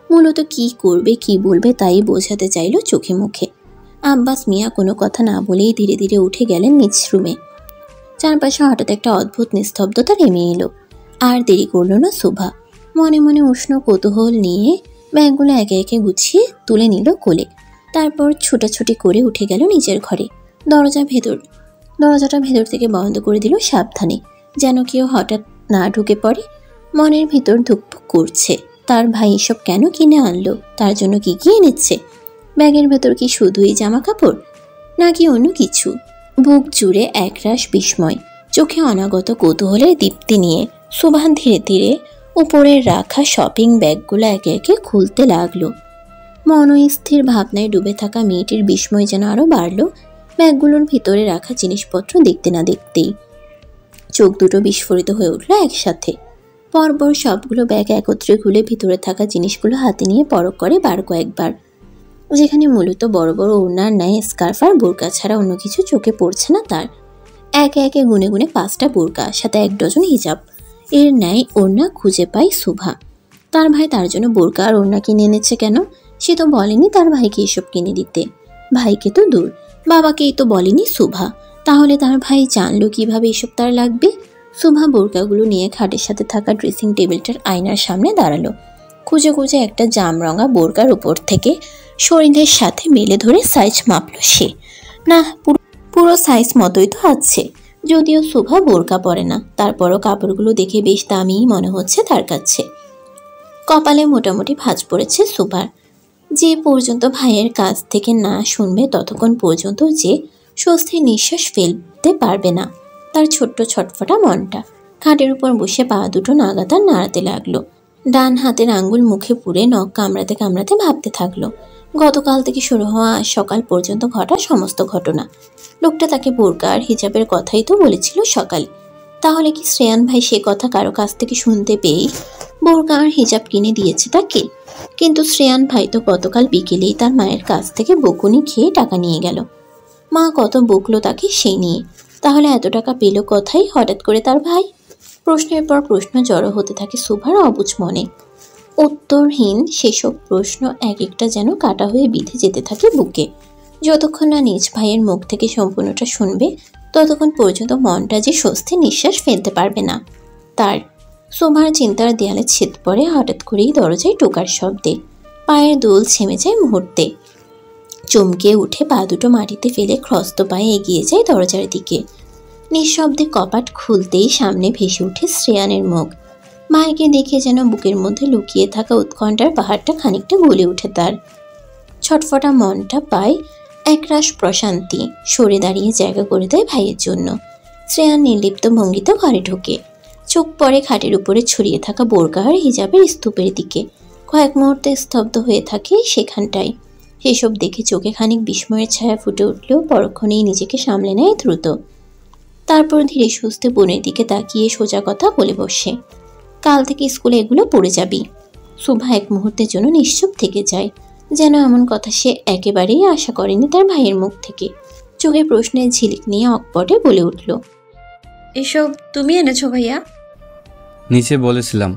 মূলত কি করবে কি বলবে তাই বোঝাতে চাইল চোখে মুখে। আব্বাস মিয়া কোনো কথা না বলেই ধীরে ধীরে উঠে গেলেন নিজ রুমে। চারপাশে হঠাৎ একটা অদ্ভুত নিস্তব্ধতা নেমে এলো। আর দেরি করল না শোভা। মনে মনে উষ্ণ কৌতূহল নিয়ে ব্যাগগুলো একে একে গুছিয়ে তুলে নিল কোলে। তারপর ছুটাছুটি করে উঠে গেল নিজের ঘরে। দরজাটা ভেতর থেকে বন্ধ করে দিল সাবধানে, যেন কেউ হঠাৎ না ঢুকে পড়ে। মনের ভিতর ধুকপুক করছে, তার ভাই এসব কেন কিনে আনলো, তার জন্য কি কি এনেছে? ব্যাগের ভেতর কি শুধুই জামা কাপড়, নাকি অন্য কিছু? বুক জুড়ে একরাশ বিস্ময়, চোখে অনাগত কৌতূহলের দীপ্তি নিয়ে শোভা ধীরে ধীরে উপরে রাখা শপিং ব্যাগগুলো একে একে খুলতে লাগলো। মনস্থির ভাবনায় ডুবে থাকা মেয়েটির বিস্ময় যেন আরও বাড়ল। ব্যাগগুলোর ভিতরে রাখা জিনিসপত্র দেখতে না দেখতেই চোখ দুটো বিস্ফোরিত হয়ে উঠল একসাথে। পরপর সবগুলো ব্যাগ একত্রে খুলে ভিতরে থাকা জিনিসগুলো হাতে নিয়ে পরখ করে বার কয়েকবার। যেখানে মূলত বড় বড় ওড়নার ন্যায় স্কার্ফ আর বোরকা ছাড়া অন্য কিছু চোখে পড়ছে না তার। একে একে গুনে গুনে 5টা বোরকা, সাথে 1 ডজন হিজাব এর ন্যায় ওড়না খুঁজে পায় শোভা। তার ভাই তার জন্য বোরকা আর ওড়না কিনে এনেছে কেন? সে তো বলেনি তার ভাইকে এসব কিনে দিতে। ভাইকে তো দূর, বাবাকেই তো বলেনি শোভা। তাহলে তার ভাই জানলো কিভাবে এসব তার লাগবে? শোভা বোরকাগুলো নিয়ে খাটের সাথে থাকা ড্রেসিং টেবিলটার আয়নার সামনে দাঁড়ালো। খুঁজে খুঁজে একটা জামরঙা বোরকার উপর থেকে শরীরের সাথে মেলে ধরে সাইজ মাপলো সে। না, পুরো সাইজ মতোই তো আছে। যদিও শোভা বোরকা পরে না, তারপরও কাপড়গুলো দেখে বেশ দামিই মনে হচ্ছে তার কাছে। কপালে মোটামুটি ভাঁজ পড়েছে শোভার। যে পর্যন্ত ভাইয়ের কাছ থেকে না শুনবে ততক্ষণ পর্যন্ত যে স্বস্তির নিঃশ্বাস ফেলতে পারবে না। তার ছোট্ট ছটফটা মনটা খাটের উপর বসে পা দুটো নাগাতার নাড়াতে লাগলো। ডান হাতের আঙ্গুল মুখে পুরে নখ কামড়াতে কামড়াতে ভাবতে থাকলো, গতকাল থেকে শুরু হওয়া আজ সকাল পর্যন্ত ঘটা সমস্ত ঘটনা। লোকটা তাকে বোরকা আর হিজাবের কথাই তো বলেছিল সকালে। তাহলে কি শ্রেয়ান ভাই সে কথা কারো কাছ থেকে শুনতে পেয়েই বোরকা আর হিজাব কিনে দিয়েছে তাকে? কিন্তু শ্রেয়ান ভাই তো গতকাল বিকেলেই তার মায়ের কাছ থেকে বকুনি খেয়ে টাকা নিয়ে গেল। মা কত বকলো তাকে সেই নিয়ে। তাহলে এত টাকা পেল কোথায় হঠাৎ করে তার ভাই? প্রশ্নের পর প্রশ্ন জড়ো হতে থাকে সুভার অবুঝ মনে। উত্তরহীন সেসব প্রশ্ন এক একটা যেন কাটা হয়ে বিঁধে যেতে থাকে বুকে। যতক্ষণ না নিজ ভাইয়ের মুখ থেকে সম্পূর্ণটা শুনবে ততক্ষণ পর্যন্ত মনটা যে স্বস্তি নিঃশ্বাস ফেলতে পারবে না তার। সুভার চিন্তার দেয়ালে ছেদ পড়ে হঠাৎ করেই দরজায় টোকার শব্দে। পায়ের দোল ছেমে যায় মুহূর্তে। চমকে উঠে পা দুটো মাটিতে ফেলে খ্রস্ত পায়ে এগিয়ে যায় দরজার দিকে। নিঃশব্দে কপাট খুলতেই সামনে ভেসে ওঠে শ্রেয়ানের মুখ। মায়েকে দেখে যেন বুকের মধ্যে লুকিয়ে থাকা উৎকণ্ঠার পাহাড়টা খানিকটা গলে ওঠে তার। ছটফটা মনটা পায় একরাশ প্রশান্তি। সরে দাঁড়িয়ে জায়গা করে দেয় ভাইয়ের জন্য। শ্রেয়ান নির্লিপ্ত ভঙ্গিতে ঘরে ঢোকে। চোখ পড়ে খাটের উপরে ছড়িয়ে থাকা বোরকা আর হিজাবের স্তূপের দিকে। কয়েক মুহূর্তে স্তব্ধ হয়ে থাকে সেখানটায়। সেসব দেখে চোখে খানিক বিস্ময়ের ছায়া ফুটে উঠলেও পরক্ষণেই নিজেকে সামলে নেয় দ্রুত। তারপর ধীরে সুস্থে বোনের দিকে তাকিয়ে সোজা কথা বলে বসে, কাল থেকে স্কুলে এগুলো পড়ে যাবি। সুভা এক মুহূর্তের জন্য নিশ্চুপ থেকে যায়। যেন এমন কথা সে একেবারেই আশা করেনি তার ভাইয়ের মুখ থেকে। চোখে প্রশ্নের ঝিলিক নিয়ে অকপটে বলে উঠল, এসব তুমি এনেছো ভাইয়া? নিচে বলেছিলাম,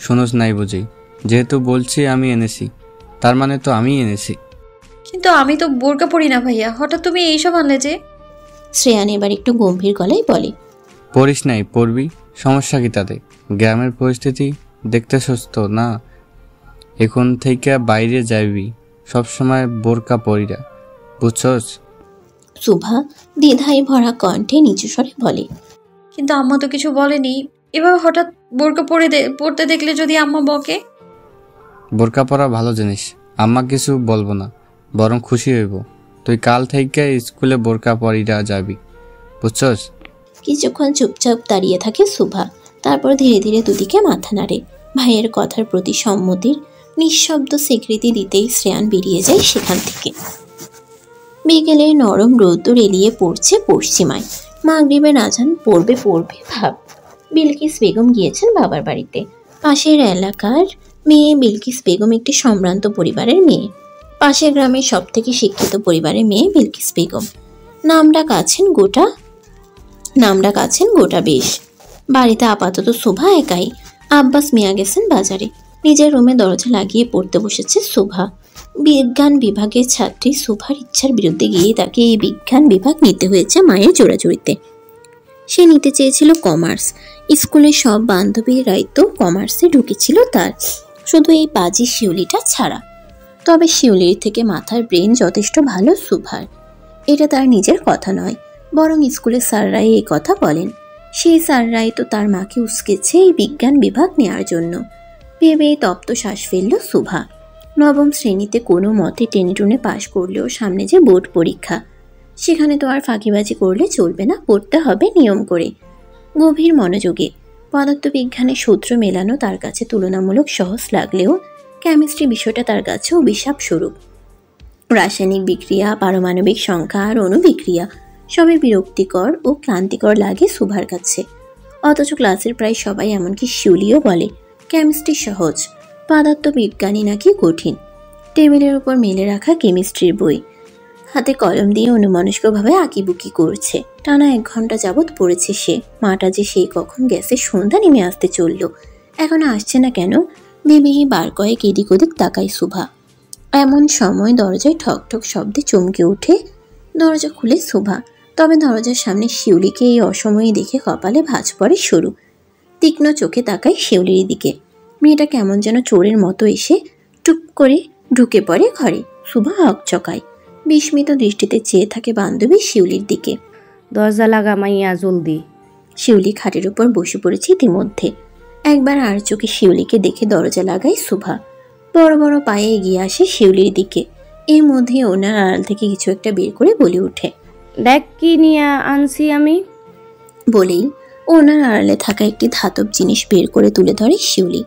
শোনোস নাই বুঝি? যেহেতু বলছি আমি এনেছি, তার মানে তো আমি এনেছি। কিন্তু আমি তো বোরকা পরি না ভাইয়া, হঠাৎ তুমি এইসব আনলে যে? শ্রেয়ান এবার একটু গম্ভীর গলায় বলে, পড়িস নাই, পড়বি, সমস্যা কি তাতে? গ্রামের পরিস্থিতি দেখতেছস তো না, এখন থেকে বাইরে যাবি, সবসময় বোরকা পরিরা, বুঝছস? সুভা দ্বিধায় ভরা কণ্ঠে নিচু স্বরে বলে, কিন্তু আম্মা তো কিছু বলেনি। এভাবে হঠাৎ বোরকা পড়তে দেখলে যদি আম্মা বকে? বোরকা পরা ভালো জিনিস, আম্মা কিছু বলবো না, বরং খুশি হইব। তুই কাল থেকে স্কুলে বোরকা পরিরা যাবি, বুঝছস? কিছুক্ষণ চুপচাপ দাঁড়িয়ে থাকে সুভা। তারপর ধীরে ধীরে দুদিকে মাথা নাড়ে। ভাইয়ের কথার প্রতি সম্মতির নিঃশব্দ স্বীকৃতি দিতেই শ্রেয়ান বেরিয়ে যায় সেখান থেকে। বিকেলে নরম রোদ্দুর এলিয়ে পড়ছে পশ্চিমায়। মাগরিবের আজান পড়বে ভাব। বিলকিস বেগম গিয়েছেন বাবার বাড়িতে। পাশের এলাকার মেয়ে বিলকিস বেগম একটি সম্ভ্রান্ত পরিবারের মেয়ে। পাশের গ্রামের সব থেকে শিক্ষিত পরিবারের মেয়ে বিলকিস বেগম। নামডাক আছেন গোটা বেশ। বাড়িতে আপাতত শোভা একাই। আব্বাস মিয়া গেছেন বাজারে। নিজের রুমে দরজা লাগিয়ে পড়তে বসেছে শোভা। বিজ্ঞান বিভাগের ছাত্রী শোভার ইচ্ছার বিরুদ্ধে গিয়ে তাকে এই বিজ্ঞান বিভাগ নিতে হয়েছে মায়ের জোড়াজুড়িতে। সে নিতে চেয়েছিল কমার্স। স্কুলের সব বান্ধবীরাই তো কমার্সে ঢুকেছিল তার, শুধু এই পাজি শিউলিটা ছাড়া। তবে শিউলির থেকে মাথার ব্রেন যথেষ্ট ভালো শোভার। এটা তার নিজের কথা নয়, বরং স্কুলের স্যাররাই এই কথা বলেন। সেই স্যাররাই তো তার মাকে উস্কেছে এই বিজ্ঞান বিভাগ নেওয়ার জন্য। ভেবেই তপ্ত শ্বাস ফেলল শোভা। নবম শ্রেণীতে কোনো মতে টেনে টুনে পাশ করলেও সামনে যে বোর্ড পরীক্ষা, সেখানে তো আর ফাঁকিবাজি করলে চলবে না, পড়তে হবে নিয়ম করে, গভীর মনোযোগে। পদার্থবিজ্ঞানের সূত্র মেলানো তার কাছে তুলনামূলক সহজ লাগলেও কেমিস্ট্রি বিষয়টা তার কাছে অভিশাপ স্বরূপ। রাসায়নিক বিক্রিয়া, পারমাণবিক সংখ্যা আর অণুবিক্রিয়া সবই বিরক্তিকর ও ক্লান্তিকর লাগে শোভার কাছে। অথচ ক্লাসের প্রায় সবাই, এমনকি শিউলিও বলে কেমিস্ট্রি সহজ, পদার্থবিজ্ঞানী নাকি কঠিন। টেবিলের উপর মেলে রাখা কেমিস্ট্রির বই হাতে কলম দিয়ে অনুমানস্কভাবে আঁকিবুকি করছে। টানা 1 ঘন্টা যাবৎ পড়েছে সে। মাটা যে সেই কখন গেছে, সন্ধ্যা নেমে আসতে চলল, এখনো আসছে না কেন ভেবেই বার কয়েক এদিক ওদিক তাকায় শোভা। এমন সময় দরজায় ঠক ঠক শব্দে চমকে ওঠে। দরজা খুলে শোভা। তবে দরজার সামনে শিউলিকে এই অসময়ে দেখে কপালে ভাঁজ পড়ে সরু। তীক্ষ্ণ চোখে তাকায় শিউলির দিকে। মেয়েটা কেমন যেন চোরের মতো এসে টুপ করে ঢুকে পড়ে ঘরে। শোভা হকচকায়, বিস্মিত দৃষ্টিতে চেয়ে থাকে বান্ধবী শিউলির দিকে। দরজা লাগা মাইয়া জলদি। শিউলি খাটের উপর বসে পড়েছে ইতিমধ্যে। একবার আর চোখে শিউলিকে দেখে দরজা লাগায় শোভা। বড় বড় পায়ে এগিয়ে আসে শিউলির দিকে। এর মধ্যে ওনার আড়াল থেকে কিছু একটা বের করে বলে ওঠে, দেখ কি নিয়ে আনছি আমি। বলেই ওনার আড়ালে থাকা একটি ধাতব জিনিস বের করে তুলে ধরে শিউলি।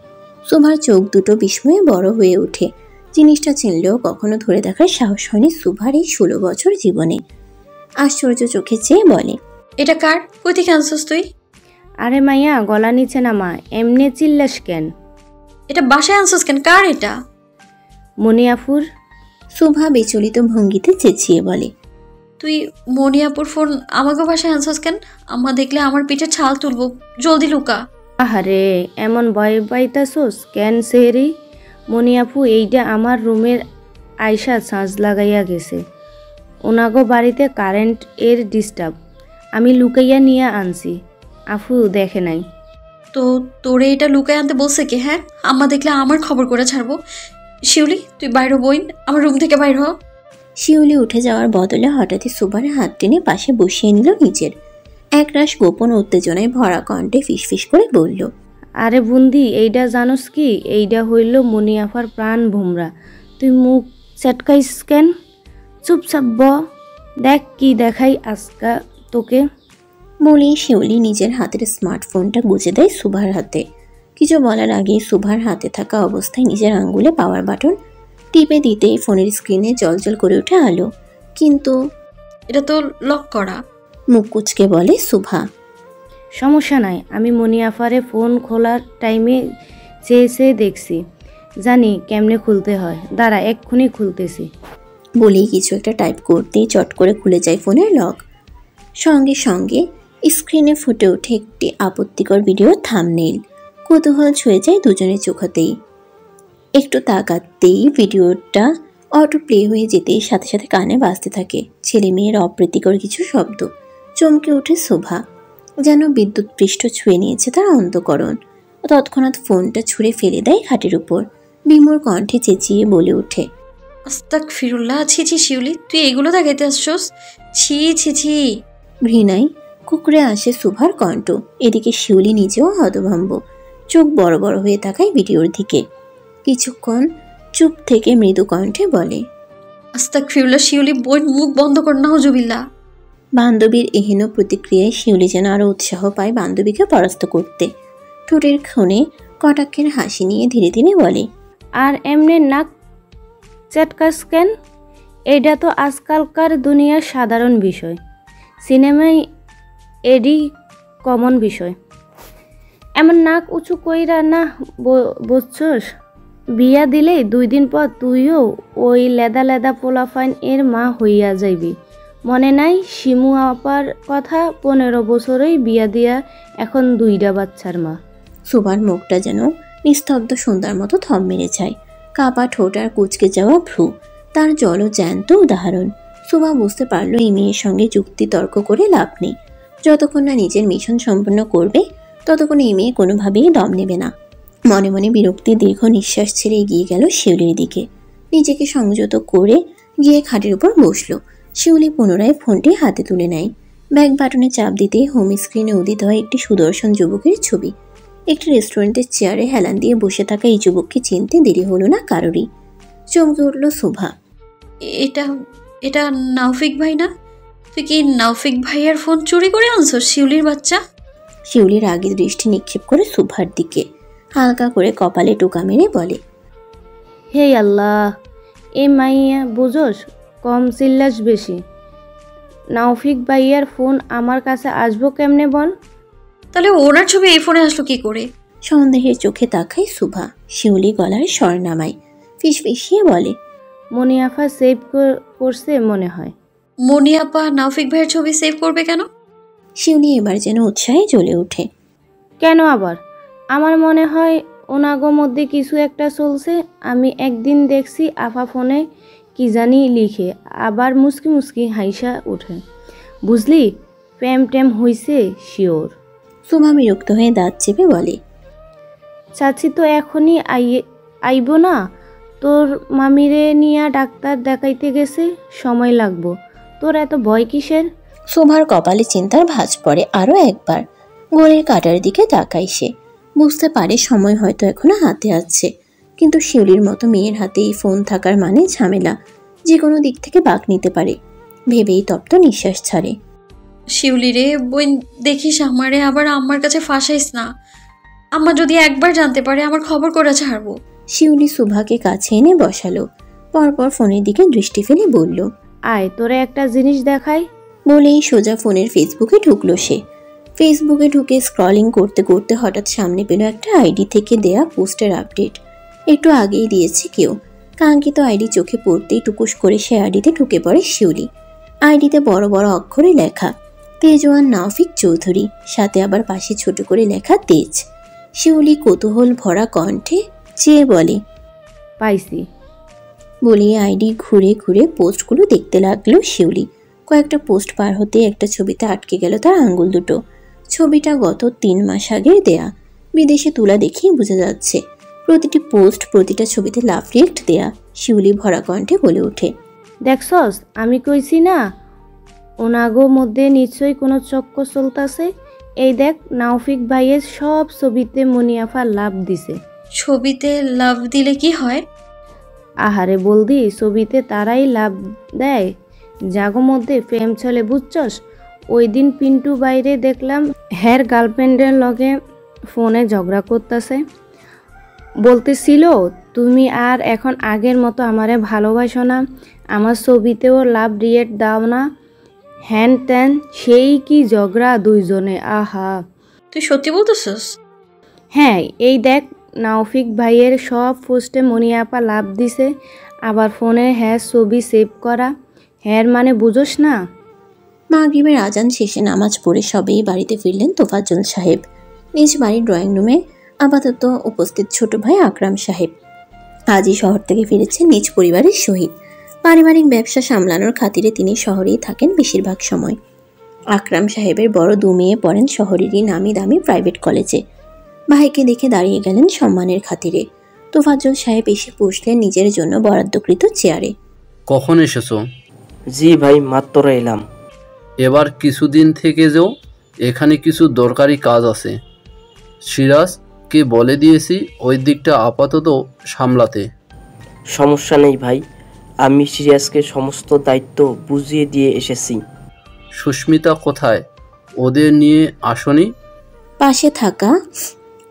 শোভার চোখ দুটো বিস্ময়ে বড় হয়ে ওঠে। জিনিসটা চিনলেও কখনো ধরে দেখার সাহস হয়নি সুভার এই 16 বছর জীবনে। আশ্চর্য চোখে চেয়ে বলে, এটা কার? কই থেকে আনছস তুই? আরে মাইয়া, গলা নিচে নামা, এমনি চিল্লাস কেন? এটা বাসায় আনছস কেন? কার এটা? মনিয়াফুর। সুভা বিচলিত ভঙ্গিতে চেঁচিয়ে বলে, তুই মনিয়াপুর ফোন আমাকে বাসায় আনছস কেন? আম্মা দেখলে আমার পিঠে ছাল তুলবো, জলদি লুকা। আহারে, এমন ভয় পাইতাছোস কেন সেহরি? মনিয়াপু, এইটা আমার রুমের আয়সা ছাঁচ লাগাইয়া গেছে। ওনাগো বাড়িতে কারেন্ট এর ডিস্টার্ব, আমি লুকাইয়া নিয়ে আনছি। আফু দেখে নাই। তো তোরে এটা লুকায় আনতে বলছে কে? হ্যাঁ, আম্মা দেখলে আমার খবর করে ছাড়বো। শিউলি, তুই বাইরে বইন, আমার রুম থেকে বাইর হ। শিউলি উঠে যাওয়ার বদলে হঠাৎই সুভার হাত টেনে পাশে বসিয়ে নিল নিজের। একরাশ গোপন উত্তেজনায় ভরা কণ্ঠে ফিসফিস করে বলল, আরে বুন্দি, এইটা জানোস কি? এইটা হইল মনিয়াফার প্রাণ ভোমরা। তুই মুখ চটকাইস কেন? চুপচাপ ব, দেখ কি দেখাই আজকা তোকে। বলে শিউলি নিজের হাতের স্মার্টফোনটা গুজে দেয় সুভার হাতে। কিছু বলার আগেই সুভার হাতে থাকা অবস্থায় নিজের আঙ্গুলে পাওয়ার বাটন টিপে দিতেই ফোনের স্ক্রিনে জলজল করে ওঠে আলো। কিন্তু এটা তো লক করা। মুখ কুচকে বলে সুভা, সমস্যা নাই, আমি মনিয়াফারে ফোন খোলার টাইমে চেয়ে দেখছি, জানি কেমনে খুলতে হয়। দাঁড়া, এক্ষুনি খুলতেছি। বলেই কিছু একটা টাইপ করতেই চট করে খুলে যায় ফোনের লক। সঙ্গে সঙ্গে স্ক্রিনে ফুটে ওঠে একটি আপত্তিকর ভিডিও থাম্বনেইল। কৌতূহল ছুঁয়ে যায় দুজনের চোখতেই। একটু তাকাতেই ভিডিওটা অটো প্লে হয়ে যেতেই সাথে সাথে কানে বাজতে থাকে ছেলে মেয়ের অপ্রীতিকর কিছু শব্দ। চমকে ওঠে শোভা, যেন বিদ্যুৎ পৃষ্ঠ ছুঁয়ে নিয়েছে তার অন্তঃকরণ। তৎক্ষণাৎ ফোনটা ছুঁড়ে ফেলে দেয় খাটের উপর। বিমূর কণ্ঠে চেঁচিয়ে বলে ওঠে, আস্তাগফিরুল্লাহ, ছি ছি শিউলি, তুই এগুলো দেখাইতে আসছস? ছি ছি ছি। ঘৃণায় কুকড়ে আসে সুভার কণ্ঠ। এদিকে শিউলি নিজেও হতভম্ব, চোখ বড় বড় হয়ে তাকায় ভিডিওর দিকে। কিছুক্ষণ চুপ থেকে মৃদু কণ্ঠে বলে, আস্তাগফিরুল্লাহ শিউলি, বোন মুখ বন্ধ কর, নাউজুবিল্লাহ। বান্ধবীর এহেন প্রতিক্রিয়ায় শিউলি যেন আরো উৎসাহ পায় বান্ধবীকে পরাস্ত করতে। ঠোঁটের ক্ষণে কটাক্ষের হাসি নিয়ে ধীরে ধীরে বলে, আর এমনি নাক চটকাস কেন? এটা তো আজকালকার দুনিয়ার সাধারণ বিষয়, সিনেমায় এডি কমন বিষয়। এমন নাক উঁচু কইরা না, বুঝছস? বিয়া দিলেই 2 দিন পর তুইও ওই লেদা লেদা পোলাফাইন এর মা হইয়া যাইবি। মনে নাই শিমু আপার কথা? 15 বছরেই বিয়া দিয়া এখন 2টা বাচ্চার মা। সুভার মুখটা যেন নিস্তব্ধ সন্ধ্যার মতো থম মেরে যায়। কাপা ঠোঁট আর কুচকে যাওয়া ভ্রু তার জল জ্যান্ত উদাহরণ। সুভা বুঝতে পারল এই মেয়ের সঙ্গে যুক্তি তর্ক করে লাভ নেই। যতক্ষণ না নিজের মিশন সম্পন্ন করবে ততক্ষণ এই মেয়ে কোনোভাবেই দম নেবে না। মনে মনে বিরক্তির দীর্ঘ নিঃশ্বাস ছেড়ে এগিয়ে গেল শিউলির দিকে। নিজেকে সংযত করে গিয়ে খাটের উপর বসলো। শিউলি পুনরায় ফোনটি হাতে তুলে নেয়। ব্যাক বাটনে চাপ দিতেই হোম স্ক্রিনে উদিত হয় একটি সুদর্শন যুবকের ছবি। একটি রেস্টুরেন্টের চেয়ারে হেলান দিয়ে বসে থাকা এই যুবককে চিনতে দেরি হলো না কারোরই। চমকে উঠল শোভা, এটা এটা নাউফিক ভাই না? তুই কি নাউফিক ভাইয়ার ফোন চুরি করে আনছস শিউলির বাচ্চা? শিউলির আগের দৃষ্টি নিক্ষেপ করে শোভার দিকে হালকা করে কপালে টোকা মেরে বলে, হে আল্লাহ, এ মাইয়া বুঝোস, কম চিল্লাস বেশি। নাউফিক ভাইয়ার ফোন আমার কাছে আসবো কেমনে বল? তাহলে ওনার ছবি এই ফোনে আসলো কি করে? সন্দেহের চোখে তাকায় শোভা। শিউলি গলার স্বর নামায়, ফিসফিসিয়ে বলে, মনিয়াফা সেভ করছে মনে হয়। মনিয়াপা নাউফিক ভাইয়ের ছবি সেভ করবে কেন? শিউলি এবার যেন উৎসাহে জ্বলে ওঠে। কেন আবার? আমার মনে হয় ওনাগো মধ্যে কিছু একটা চলছে। আমি একদিন দেখছি আফা ফোনে কি জানি লিখে, আবার মুসকি মুসকি হাইসা ওঠে। বুঝলি, প্রেম টেম হইছে শিওর। শোভা বিরক্ত হয়ে দাঁত চেপে বলে, চাচি তো এখনই আইব না? তোর মামিরে নিয়া ডাক্তার দেখাইতে গেছে, সময় লাগবো। তোর এত ভয় কিসের? শোভার কপালে চিন্তার ভাঁজ পড়ে আরও একবার। ঘড়ির কাঁটার দিকে তাকায় সে। বুঝতে পারে সময় হয়তো এখনো হাতে আছে, কিন্তু শিউলির মতো মেয়ের হাতে এই ফোন থাকার মানে ঝামেলা, যে কোনো দিক থেকে বাঁক নিতে পারে। ভেবেই তপ্ত নিঃশ্বাস ছাড়ে। শিউলি রে বোন, দেখিস আমারে আবার আম্মার কাছে ফাঁসাইস না। আম্মা যদি একবার জানতে পারে আমার খবর করে ছাড়বো। শিউলি সুভাকে কাছে এনে বসালো। পরপর ফোনের দিকে দৃষ্টি ফেলে বলল, আয় তোরে একটা জিনিস দেখাই। বলেই সোজা ফোনের ফেসবুকে ঢুকলো সে। ফেসবুকে ঢুকে স্ক্রলিং করতে করতে হঠাৎ সামনে পেল একটা আইডি থেকে দেয়া পোস্টের আপডেট। একটু আগেই দিয়েছে কেউ। কাঙ্ক্ষিত আইডি চোখে পড়তেই টুকুস করে সে আইডিতে ঢুকে পড়ে শিউলি। আইডিতে বড় বড় অক্ষরে লেখা তেজওয়ান নাওফিক চৌধুরী, সাথে আবার পাশে ছোট করে লেখা তেজ। শিউলি কৌতূহল ভরা কণ্ঠে চেয়ে বলে, পাইছি। বলে আইডি ঘুরে ঘুরে পোস্টগুলো দেখতে লাগলো শিউলি। কয়েকটা পোস্ট পার হতে একটা ছবিতে আটকে গেল তার আঙ্গুল দুটো। ছবিটা গত 3 মাস আগের দেয়া, বিদেশে তোলা দেখেই বোঝা যাচ্ছে। প্রতিটি পোস্ট, প্রতিটা ছবিতে লাভ রিয়েক্ট দেয়া। শিউলি ভরা কণ্ঠে বলে ওঠে, দেখছস, আমি কইছি না ওনাগো মধ্যে নিশ্চয়ই কোনো চক্কর চলতাছে। এই দেখ, নাওফিক ভাইয়ের সব ছবিতে মনিয়াফা লাভ দিছে। ছবিতে লাভ দিলে কি হয়? আহারে বলদি, ছবিতে তারাই লাভ দেয় যাগো মধ্যে প্রেম চলে, বুঝছস? ওই দিন পিন্টু বাইরে দেখলাম হ্যার গার্লফ্রেন্ডের লগে ফোনে ঝগড়া করতেছে। বলতেছিল, তুমি আর এখন আগের মতো আমারে ভালোবাসো না, আমার ছবিতেও লাভ রিয়েক্ট দাও না, হ্যান ত্যান। সেই কি ঝগড়া দুইজনে, আহা। তুই সত্যি বলতেছিস? হ্যাঁ, এই দেখ, নাওফিক ভাইয়ের সব পোস্টে মনিয়াপা লাভ দিছে, আবার ফোনে হ্যাঁ ছবি সেভ করা। হ্যাঁ মানে বুঝোস না? মাগরিবের আজান শেষে নামাজ পড়ে সবেই বাড়িতে ফিরলেন তোফাজ্জল সাহেব। নিজ বাড়ির ড্রয়িং রুমে আপাতত উপস্থিত ছোট ভাই আকরাম সাহেব। আজই শহর থেকে ফিরেছেন নিজ পরিবারের সহিত। পারিবারিক ব্যবসা সামলানোর খাতিরে তিনি শহরেই থাকেন বেশিরভাগ সময়। আকরাম সাহেবের বড় 2 মেয়ে পড়েন শহরেরই নামি দামি প্রাইভেট কলেজে। ভাইকে দেখে দাঁড়িয়ে গেলেন সম্মানের খাতিরে। তোফাজ্জল সাহেব এসে বসলেন নিজের জন্য বরাদ্দকৃত চেয়ারে। কখন এসেছো? জি ভাই, মাত্র এলাম। এবার কিছুদিন থেকে যাও, এখানে কিছু দরকারি কাজ আছে। সিরাজকে বলে দিয়েছি ওই দিকটা আপাতত সামলাতে। সমস্যা নেই ভাই, আমি সিরিয়াসকে সমস্ত দায়িত্ব বুঝিয়ে দিয়ে এসেছি। সুস্মিতা কোথায়? ওদের নিয়ে আসনি? পাশে থাকা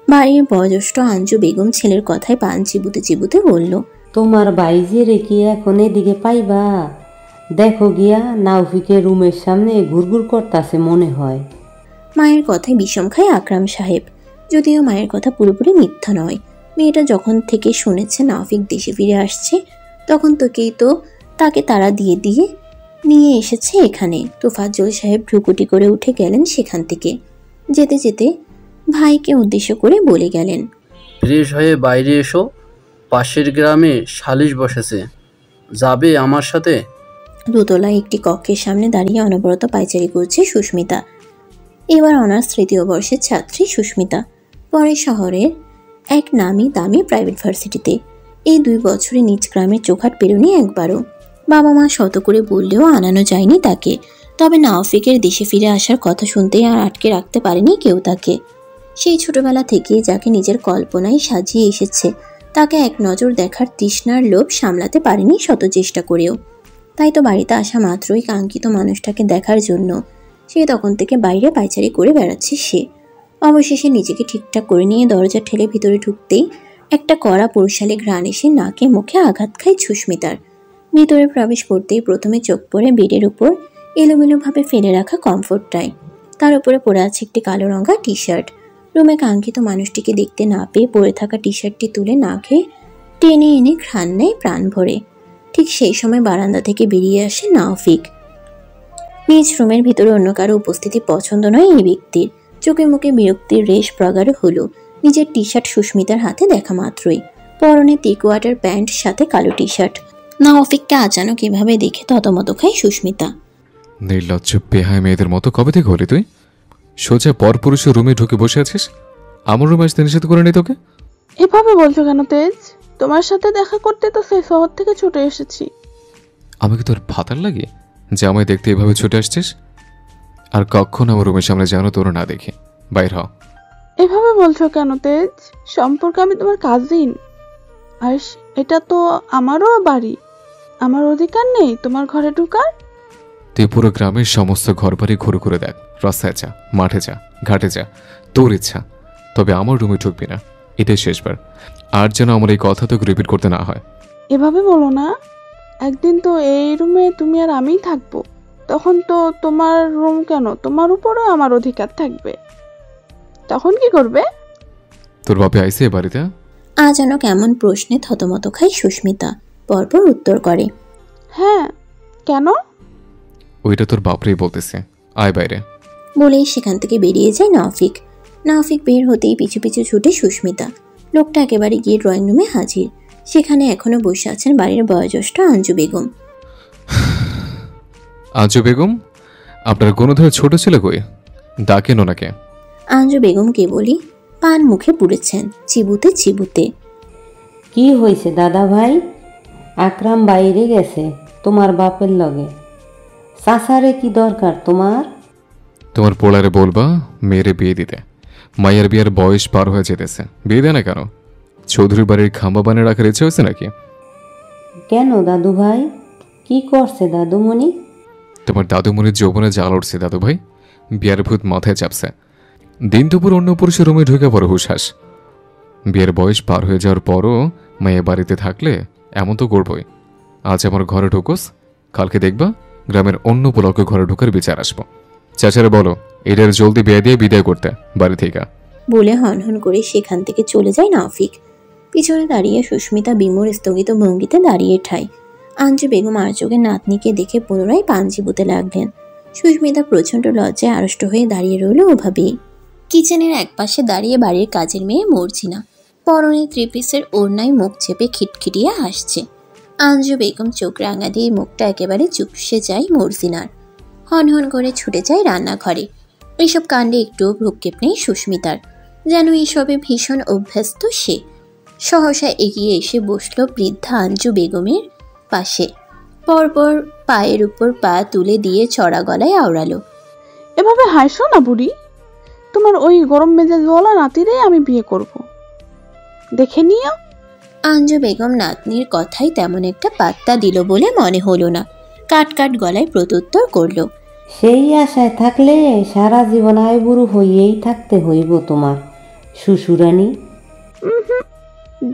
বাড়ির বয়োজ্যেষ্ঠ আঞ্জু বেগম ছেলের কথায় পান চিবুতে চিবুতে বলল, তোমার বাইজে রেখে এখন এদিকে পাইবা? দেখো গিয়া, নাওফিকের রুমের সামনে ঘুরঘুর করতেছে মনে হয়। মায়ের কথায় বিষম খায় আকরাম সাহেব। যদিও মায়ের কথা পুরোপুরি মিথ্যা নয়। মেয়েটা যখন থেকে শুনেছে নাওফিক দেশে ফিরে আসছে, তখন থেকেই তো তাকে তাড়া দিয়ে দিয়ে নিয়ে এসেছে এখানে। তোফাজ্জল সাহেব ভ্রুকুটি করে উঠে গেলেন সেখান থেকে। যেতে যেতে ভাইকে উদ্দেশ্য করে বলে গেলেন, ফ্রেশ হয়ে বাইরে এসো, পাশের গ্রামে সালিশ বসেছে, যাবে আমার সাথে? দোতলায় একটি কক্ষের সামনে দাঁড়িয়ে অনবরত পায়চারি করছে সুস্মিতা। এবার অনার্স 3য় বর্ষের ছাত্রী সুস্মিতা পরে শহরের এক নামি দামি প্রাইভেট ভার্সিটিতে। এই 2 বছরে নিজ গ্রামের চোখাট পেরোনি একবারও। বাবা মা শত করে বললেও আনানো যায়নি তাকে। তবে নাওফিকের দেশে ফিরে আসার কথা শুনতেই আর আটকে রাখতে পারেনি কেউ তাকে। সেই ছোটবেলা থেকে যাকে নিজের কল্পনায় সাজিয়ে এসেছে, তাকে এক নজর দেখার তৃষ্ণার লোভ সামলাতে পারেনি শত চেষ্টা করেও। তাই তো বাড়িতে আসা মাত্রই কাঙ্ক্ষিত মানুষটাকে দেখার জন্য সে তখন থেকে বাইরে পায়চারি করে বেড়াচ্ছে সে। অবশেষে নিজেকে ঠিকঠাক করে নিয়ে দরজা ঠেলে ভিতরে ঢুকতেই একটা কড়া পুরুষালী ঘ্রাণ এসে নাকে মুখে আঘাত খায় সুস্মিতার। ভিতরে প্রবেশ করতেই প্রথমে চোখ পড়ে বেডের উপর এলোমেলোভাবে ফেলে রাখা কমফোর্টটায়। তার উপরে পরে আছে একটি কালো রঙা টি শার্ট। রুমে কাঙ্ক্ষিত মানুষটিকে দেখতে না পেয়ে পরে থাকা টি শার্টটি তুলে নাকে টেনে এনে ঘ্রাণ নেয় প্রাণ ভরে। ঠিক সেই সময় বারান্দা থেকে বেরিয়ে আসে নাওফিক। নিজ রুমের ভিতরে অন্য কারো উপস্থিতি পছন্দ নয় এই ব্যক্তির। চোখে মুখে বিরক্তির রেশ প্রগাঢ় হলো নিজের টি শার্ট সুস্মিতার হাতে দেখা মাত্রই। পরনে 3 কোয়ার্টার প্যান্ট, সাথে কালো টি শার্ট। নাওফিককে আচানক এভাবে দেখে থতমত খায় সুস্মিতা। নির্লজ্জ বেহায় মেয়েদের মতো কবে থেকে হলি তুই? সোজা পরপুরুষের রুমে ঢুকে বসে আছিস। আমার রুমে আসতে নিষেধ করে নি তোকে? এভাবে বলছো কেন তেজ? তোমার সাথে দেখা করতে তো সেই শহর থেকে ছুটে এসেছি। আমি কি তোর ভাতার লাগে যে আমায় দেখতে এভাবে ছুটে আসছিস? আর কখন আমার রুমের সামনে যেন তোর না দেখি। বাইর হ। এভাবে বলছো কেন তেজ? সম্পর্কে আমি তোমার কাজিন, আর এটা তো আমারও বাড়ি। আমার অধিকার নেই তোমার ঘরে ঢোকার? তুই পুরো গ্রামের সমস্ত ঘরবাড়ি ঘুরে ঘুরে দেখ। রাস্তায় যা, মাঠে যা, ঘাটে যা, তোর ইচ্ছা। তবে আমার রুমে ঢুকবি না। এটাই শেষবার। আর যেন আমার এই কথা তোকে রিপিট করতে না হয়। এভাবে বলো না, একদিন তো এই রুমে তুমি আর আমিই থাকবো, তখন তো তোমার রুম কেন, তোমার উপরেও আমার অধিকার থাকবে, তখন কি করবে? তোর বাপে আইসে এ বাড়িতে? আজ যেন কেমন প্রশ্নে থতমত খায় সুস্মিতা, পরপর উত্তর করে, হ্যাঁ কেন? ওইটা তোর বাপরেই বলতেছে, আয় বাইরে। বলেই সেখান থেকে বেরিয়ে যায় নাওফিক। নাওফিক বের হতেই পিছু পিছু ছুটে সুস্মিতা। লোকটা একেবারে গিয়ে ড্রয়িং রুমে হাজির। সেখানে এখনো বসে আছেন বাড়ির বয়োজ্যেষ্ঠ আঞ্জু বেগম। আঞ্জু বেগম, আপনার গণধর ছোট ছেলে কই? ডাকেন ওনাকে। আঞ্জু বেগম কেবলই পান মুখে পুড়েছেন, চিবুতে চিবুতে। কি হয়েছে দাদা ভাই? আকরাম বাইরে গেছে তোমার বাপের লগে। চাচারে কি দরকার তোমার? তোমার পোলারে বলবা মেয়েরে বিয়ে দিতে। মাইয়ার বিয়ের বয়স পার হয়ে যেতেছে, বিয়ে দেয় না কেন? চৌধুরী বাড়ির খাম্বা বানিয়ে রাখার ইচ্ছে হয়েছে নাকি? কেন দাদু ভাই, কি করছে দাদুমণি? তোমার দাদুমণির যৌবনে জাল উঠছে দাদু ভাই, বিয়ার ভূত মাথায় চাপছে। দিন দুপুর অন্য পুরুষের রুমে ঢুকে পড়ে হুশহাস। বিয়ের বয়স পার হয়ে যাওয়ার পরও মাইয়া বাড়িতে থাকলে এমন তো করবই। আজ আমার ঘরে ঢুকোস, কালকে দেখবা গ্রামের অন্য পোলাকে ঘরে ঢোকার বিচার আসবো। চাচারে বলো এটার জলদি বিয়ে দিয়ে বিদায় করতে বাড়ি থেকে। বলে হনহন করে সেখান থেকে চলে যায় নাওফিক। পিছনে দাঁড়িয়ে সুস্মিতা বিমূঢ় স্থগিত ভঙ্গিতে দাঁড়িয়ে ঠায়। আঞ্জু বেগম আর চোখে নাতনিকে দেখে পুনরায় পান চিবুতে লাগলেন। সুস্মিতা প্রচণ্ড লজ্জায় আড়ষ্ট হয়ে দাঁড়িয়ে রইল ওভাবেই। কিচেনের একপাশে দাঁড়িয়ে বাড়ির কাজের মেয়ে মর্জিনা পরনে ত্রিপিসের ওড়নায় মুখ চেপে খিটখিটিয়ে হাসছে। আঞ্জু বেগম চোখ রাঙা দিয়ে মুখটা একেবারে চুপসে যায় মর্জিনার। হনহন করে ছুটে যায় রান্নাঘরে। এইসব কাণ্ডে একটুও ভ্রুক্ষেপ নেই সুস্মিতার, যেন এইসবে ভীষণ অভ্যস্ত সে। সহসা এগিয়ে এসে বসল বৃদ্ধা আঞ্জু বেগমের পাশে। পরপর পায়ের উপর পা তুলে দিয়ে চড়া গলায় আওড়ালো, এভাবে হাসো না বুড়ি, তোমার ওই গরম মেজাজ ওয়ালা নাতিরে আমি বিয়ে করব, দেখে নিও। আঞ্জু বেগম নাতনির কথাই তেমন একটা পাত্তা দিল বলে মনে হলো না। কাট কাট গলায় প্রত্যুত্তর করলো, সেই আশায় থাকলে সারা জীবন আইবুড়ো হইয়েই থাকতে হইব তোমার শ্বশুরানী।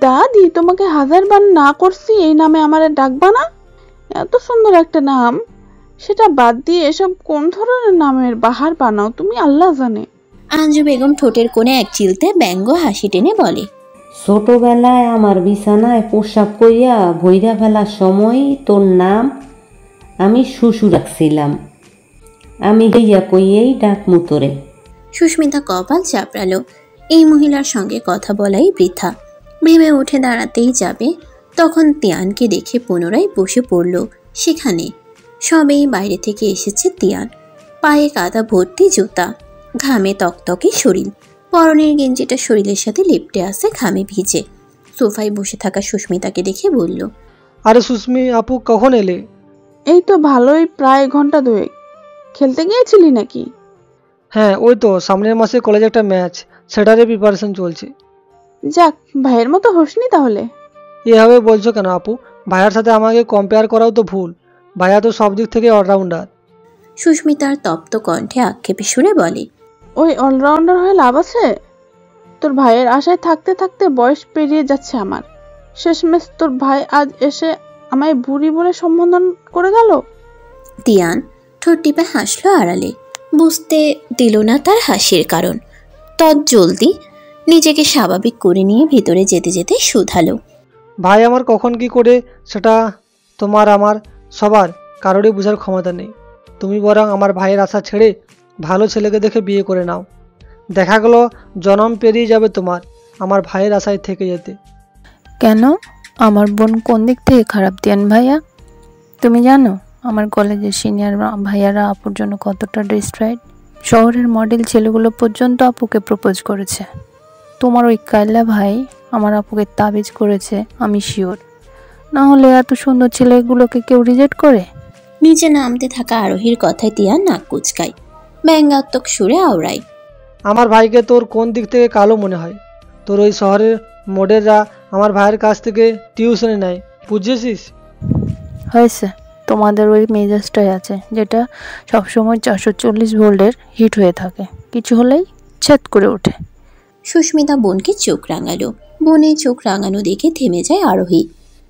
দাদি, তোমাকে হাজারবার না করছি এই নামে আমারে ডাকবা না, এত সুন্দর একটা নাম, সেটা বাদ দিয়ে এসব কোন ধরনের নামের বাহার বানাও তুমি আল্লাহ জানে। আঞ্জু বেগম ঠোঁটের কোণে এক চিলতে ব্যঙ্গ হাসি টেনে বলে, ছোটবেলায় আমার বিছানায় প্রস্রাব কইয়া ভইরা ফেলার সময় তোর নাম আমি শ্বশুর রাখছিলাম, আমি হইয়া কইয়েই ডাক মুতরে। সুস্মিতা কপাল চাপড়ালো। এই মহিলার সঙ্গে কথা বলাই বৃথা। ভেবে উঠে দাঁড়াতেই যাবে, তখন তিয়ানকে দেখে পুনরায় বসে পড়ল সেখানে। সবেই বাইরে থেকে এসেছে তিয়ান। পায়ে কাদা ভর্তি জুতা, ঘামে তকতকে শরীর, পরনের গেঞ্জিটা শরীরের সাথে লেপটে আসে ঘামে ভিজে। সোফায় বসে থাকা সুস্মিতাকে দেখে বলল, আরে সুস্মি আপু কখন এলে? এই তো ভালোই, প্রায় ঘন্টা দুয়েক। খেলতে গিয়েছিলি নাকি? হ্যাঁ, ওই তো সামনের মাসে কলেজে একটা ম্যাচ, সেটারে প্রিপারেশন চলছে। যাক, ভাইয়ের মতো হোসনি তাহলে। এভাবে বলছো কেন আপু? ভাইয়ার সাথে আমাকে কম্পেয়ার করাও তো ভুল, ভাইয়া তো সব দিক থেকে অলরাউন্ডার। সুস্মিতার তপ্ত কণ্ঠে আক্ষেপে সুরে বলে, ওই অলরাউন্ডার হয়ে লাভ আছে? তোর ভাইয়ের আশায় থাকতে থাকতে বয়স পেরিয়ে যাচ্ছে আমার। শেষমেশ তোর ভাই আজ এসে আমায় বুড়ি বলে সম্বোধন করে গেল। তিয়ান ঠোঁট টিপে হাসলো আড়ালে। বুঝতে দিল না তার হাসির কারণ। তৎজলদি নিজেকে স্বাভাবিক করে নিয়ে ভিতরে যেতে যেতে শুধালো, ভাই আমার কখন কি করে সেটা তোমার আমার সবার কারোরই বোঝার ক্ষমতা নেই। তুমি বরং আমার ভাইয়ের আশা ছেড়ে ভালো ছেলেকে দেখে বিয়ে করে নাও। দেখা গেল জনম পেরিয়ে যাবে তোমার আমার ভাইয়ের আশায় থেকে যেতে। কেন? আমার বোন কোন দিক থেকে খারাপ তিয়ান ভাইয়া? তুমি জানো আমার কলেজের সিনিয়র ভাইয়ারা আপুর জন্য কতটা ডিস্ট্রাইড? শহরের মডেল ছেলেগুলো পর্যন্ত আপুকে প্রপোজ করেছে। তোমার ওই কাইলা ভাই আমার আপুকে তাবিজ করেছে, আমি শিওর। না হলে এত সুন্দর ছেলেগুলোকে কেউ রিজেক্ট করে? নিচে নামতে থাকা আরোহীর কথায় তিয়ান নাক কুচকায়, ব্যঙ্গাত্মক সুরে আওড়ায়, আমার ভাইকে তোর কোন দিক থেকে কালো মনে হয়? তোর ওই শহরের মডেলরা আমার ভাইয়ের কাছ থেকে টিউশনে নেয়, বুঝেছিস? হয়েছে, তোমাদের ওই মেজাজটাই আছে যেটা সবসময় 440 ভোল্টের হিট হয়ে থাকে, কিছু হলেই ছেদ করে ওঠে। সুস্মিতা বোনকে চোখ রাঙালো। বোনের চোখ রাঙানো দেখে থেমে যায় আরোহী।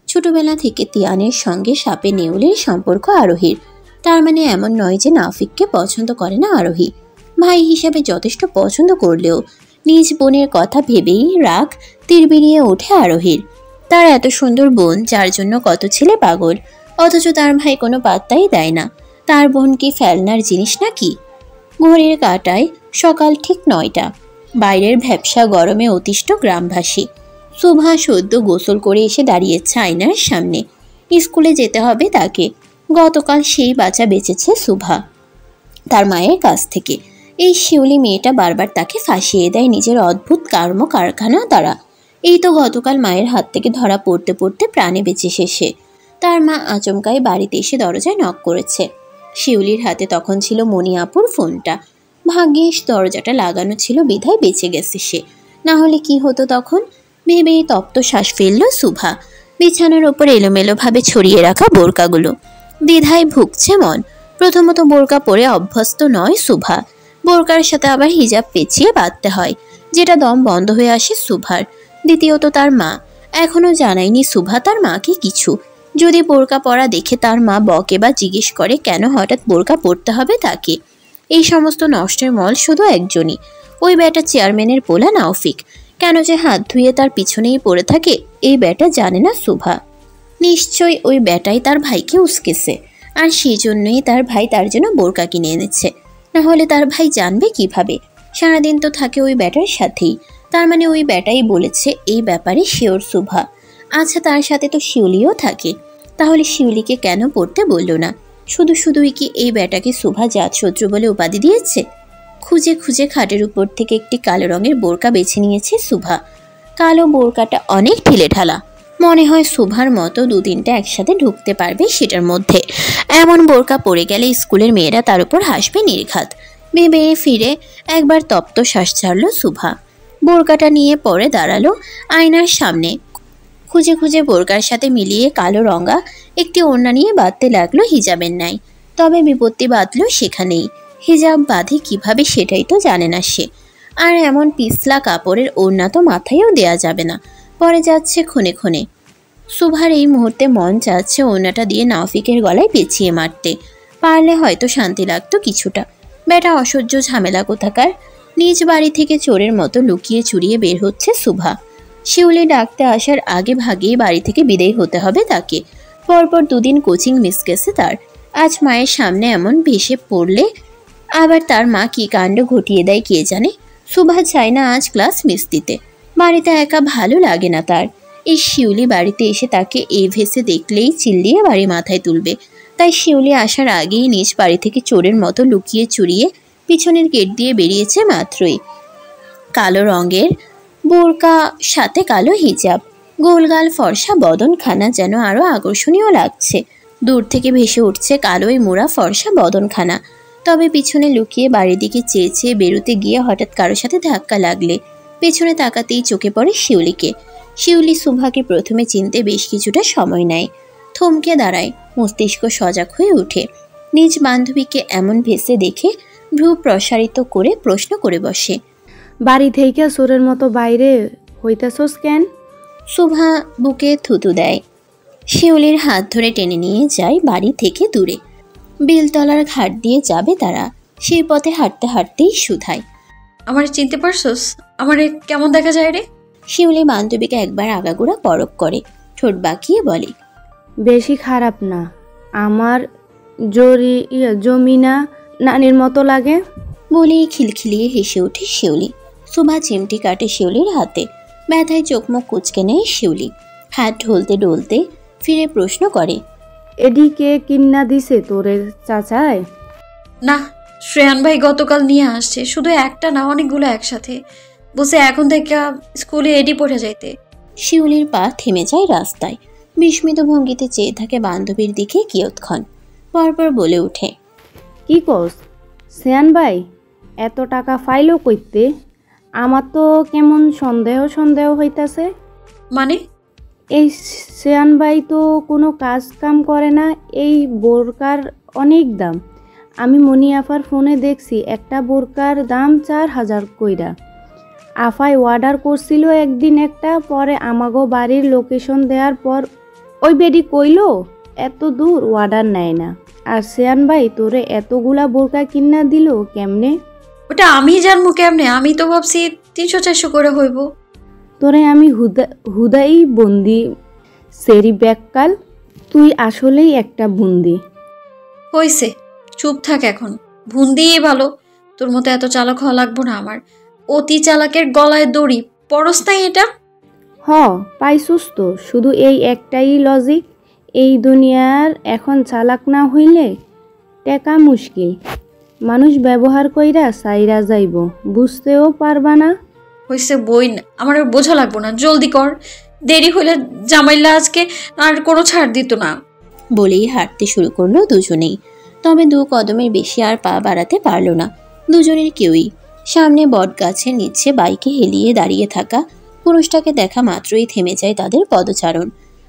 ছোটবেলা থেকে তিয়ানের সঙ্গে সাপে নেউলের সম্পর্ক আরোহীর। তার মানে এমন নয় যে নাফিককে পছন্দ করে না আরোহী। ভাই হিসাবে যথেষ্ট পছন্দ করলেও নিজ বোনের কথা ভেবেই রাগ তিরবিরিয়ে ওঠে আরোহীর। তার এত সুন্দর বোন, যার জন্য কত ছেলে পাগল, অথচ তার ভাই কোনো পাত্তাই দেয় না। তার বোন কি ফেলনার জিনিস নাকি? ঘড়ির কাঁটায় সকাল ঠিক 9টা। বাইরের ভ্যাপসা গরমে অতিষ্ঠ গ্রামবাসী। সুভা সদ্য গোসল করে এসে দাঁড়িয়েছে আয়নার সামনে। স্কুলে যেতে হবে তাকে। গতকাল সেই বাচ্চা বেঁচেছে সুভা তার মায়ের কাছ থেকে। এই শিউলি মেয়েটা বারবার তাকে ফাঁসিয়ে দেয় নিজের অদ্ভুত কর্ম কারখানা দ্বারা। এই তো গতকাল মায়ের হাত থেকে ধরা পড়তে পড়তে প্রাণে বেঁচে শেষে। তার মা আচমকাই বাড়িতে এসে দরজায় নক করেছে। শিউলির হাতে তখন ছিল মণি আপুর ফোনটা। ভাগ্যিস দরজাটা লাগানো ছিল বিধায় বেঁচে গেছে সে, না হলে কি হতো তখন ভেবেই তপ্ত শ্বাস ফেলল সুভা। বিছানার ওপর এলোমেলোভাবে ছড়িয়ে রাখা বোরকাগুলো দ্বিধায় ভুগছে মন। প্রথমত বোরকা পরে অভ্যস্ত নয় সুভা। বোরকার সাথে আবার হিজাব পেঁচিয়ে বাঁধতে হয়, যেটা দম বন্ধ হয়ে আসে সুভার। দ্বিতীয়ত তার মা এখনো জানায়নি সুভা তার মাকে কিছু। যদি বোরকা পরা দেখে তার মা বকে বা জিজ্ঞেস করে কেন হঠাৎ বোরকা পরতে হবে তাকে। এই সমস্ত নষ্টের মল শুধু একজনই, ওই ব্যাটা চেয়ারম্যানের পোলা নাওফিক। কেন যে হাত ধুয়ে তার পিছনেই পড়ে থাকে এই ব্যাটা জানে না সুভা। নিশ্চয়ই ওই ব্যাটাই তার ভাইকে উস্কেছে, আর সেই জন্যই তার ভাই তার জন্য বোরকা কিনে এনেছে। না হলে তার ভাই জানবে কিভাবে? সারাদিন তো থাকে ওই ব্যাটার সাথেই। তার মানে ওই ব্যাটাই বলেছে এই ব্যাপারে শিওর সুভা। আচ্ছা, তার সাথে তো শিউলিও থাকে, তাহলে শিউলিকে কেন পড়তে বলল না? শুধুই কি এই ব্যাটাকে সুভা জাত শত্রু বলে উপাধি দিয়েছে? খুঁজে খুঁজে খাটের উপর থেকে একটি কালো রঙের বোরকা বেছে নিয়েছে সুভা। কালো বোরকাটা অনেক ঢিলেঢালা, মনে হয় সুভার মতো 2-3টা একসাথে ঢুকতে পারবে সেটার মধ্যে। এমন বোরকা পরে গেলে স্কুলের মেয়েরা তার উপর হাসবে নির্ঘাত ভেবে ফিরে একবার তপ্ত শ্বাস ছাড়ল সুভা। বোরকাটা নিয়ে পরে দাঁড়ালো আয়নার সামনে। খুঁজে খুঁজে বোরকার সাথে মিলিয়ে কালো রঙা একটি ওড়না নিয়ে বাঁধতে লাগলো হিজাবের ন্যায়। তবে বিপত্তি বাঁধল সেখানেই। হিজাব বাঁধে কিভাবে সেটাই তো জানে না সে। আর এমন পিছলা কাপড়ের ওড়না তো মাথায়ও দেয়া যাবে না, পরে যাচ্ছে ক্ষণে ক্ষণে। সুভার এই মুহূর্তে মন চাচ্ছে ওড়নাটা দিয়ে নাওফিকের গলায় পেঁচিয়ে মারতে। পারলে হয়তো শান্তি লাগতো কিছুটা। বেটা অসহ্য ঝামেলা কোথাকার। নিজ বাড়ি থেকে চোরের মতো লুকিয়ে চুরিয়ে বের হচ্ছে সুভা। শিউলি ডাকতে আসার আগে ভাগেই বাড়ি থেকে বিদায় হতে হবে তাকে। পরপর 2 দিন কোচিং মিস গেছে তার। আজ মায়ের সামনে এমন ভেসে পড়লে আবার তার মা কি কাণ্ড ঘটিয়ে দেয় কে জানে। সুভা চায় না আজ ক্লাস মিস দিতে। বাড়িতে একা ভালো লাগে না তার। এই শিউলি বাড়িতে এসে তাকে এই ভেসে দেখলেই চিল্লিয়ে বাড়ি মাথায় তুলবে। তাই শিউলি আসার আগেই নিজ বাড়ি থেকে চোরের মতো লুকিয়ে চুরিয়ে পিছনের গেট দিয়ে বেরিয়েছে মাত্রই। কালো রঙের বোরকা সাথে কালো হিজাব, গোলগাল ফর্সা বদনখানা যেন আরো আকর্ষণীয় লাগছে। দূর থেকে ভেসে উঠছে কালোই মোড়া ফর্সা বদনখানা। তবে পিছনে লুকিয়ে বাড়ির দিকে চেয়ে চেয়ে বেরোতে গিয়ে হঠাৎ কারোর সাথে ধাক্কা লাগলে পেছনে তাকাতেই চোখে পড়ে শিউলিকে। শিউলি সুভাকে প্রথমে চিনতে বেশ কিছুটা সময় নেয়। থমকে দাঁড়ায়, মস্তিষ্ক সজাগ হয়ে ওঠে। নিজ বান্ধবীকে এমন ভেসে দেখে ভ্রু প্রসারিত করে প্রশ্ন করে বসে, বাড়ি থেকে চোরের মতো বাইরে হইতেছস কেন? সুভা বুকে থুতু দেয়। শিউলির হাত ধরে টেনে নিয়ে যায় বাড়ি থেকে দূরে। বেলতলার ঘাট দিয়ে যাবে তারা। সেই পথে হাঁটতে হাঁটতেই শুধায়, আমার চিনতে পারছস? আমারে কেমন দেখা যায় রে? শিউলি বান্ধবীকে একবার আগাগোড়া পরখ করে, ঠোঁট বাঁকিয়ে বলে, বেশি খারাপ না। আমার জমিনা নানির মতো লাগে। বলেই খিলখিলিয়ে হেসে ওঠে শিউলি। সুভা চিমটি কাটে শিউলির হাতে। ব্যথায় চোখ মুখ কুচকে নেয় শিউলি। হাত ঢলতে ডলতে ফিরে প্রশ্ন করে, এদিকে কিন্না দিছে তোরে চাচায়? না, শ্রেয়ান ভাই গতকাল নিয়ে আসছে। শুধু একটা না, অনেকগুলো একসাথে। বসে এখন থেকে স্কুলে এডি পড়ে যাইতে। শিউলির পা থেমে যায় রাস্তায়। বিস্মিত ভঙ্গিতে চেয়ে থাকে বান্ধবীর দিকে কিয়ৎক্ষণ। পরপর বলে ওঠে, কি কস শ্রেয়ান ভাই এত টাকা ফাইলও কইতে? আমার তো কেমন সন্দেহ হইতাছে। মানে? এই শ্রেয়ান ভাই তো কোনো কাজ কাম করে না। এই বোরকার অনেক দাম। আমি মনি আফার ফোনে দেখছি একটা বোরকার দাম 4000 কইরা। আফাই অর্ডার করছিল একদিন একটা, পরে আমাগো বাড়ির লোকেশন দেওয়ার পর ওই বেডি কইলো এত দূর অর্ডার নেয় না। আর শ্রেয়ান ভাই তোরে এতগুলা বোরকা কিনা দিল কেমনে? ওটা আমি জানবো কেমনে? আমি তো ভাবছি 300-400 করে হইব। তোরে আমি হুদাই বন্দি সেরি ব্যাককাল, তুই আসলেই একটা বুন্দি। হইছে, চুপ থাক এখন। ভুন্দিই ভালো, তোর মতো এত চালাক হওয়া লাগবো না আমার। অতি চালাকের গলায় দড়ি পরস নাই এটা। হ পাইছুস তো, শুধু এই একটাই লজিক, এই দুনিয়ার এখন চালাক না হইলে টেকা মুশকিল। মানুষ ব্যবহার কইরা সাইরা যাইব, বুঝতেও পারবা না। হইছে বই না, আমার আর বোঝা লাগবো না, জলদি কর। দেরি হইলে জামাইলা আজকে আর কোনো ছাড় দিত না। বলেই হাঁটতে শুরু করলো দুজনেই। তবে 2 কদমের বেশি আর পা বাড়াতে পারল না দুজনের কেউই। সামনে বট গাছের নিচে বাইকে হেলিয়ে দাঁড়িয়ে থাকা পুরুষটাকে দেখা মাত্রই থেমে যায় তাদের পদচারণ।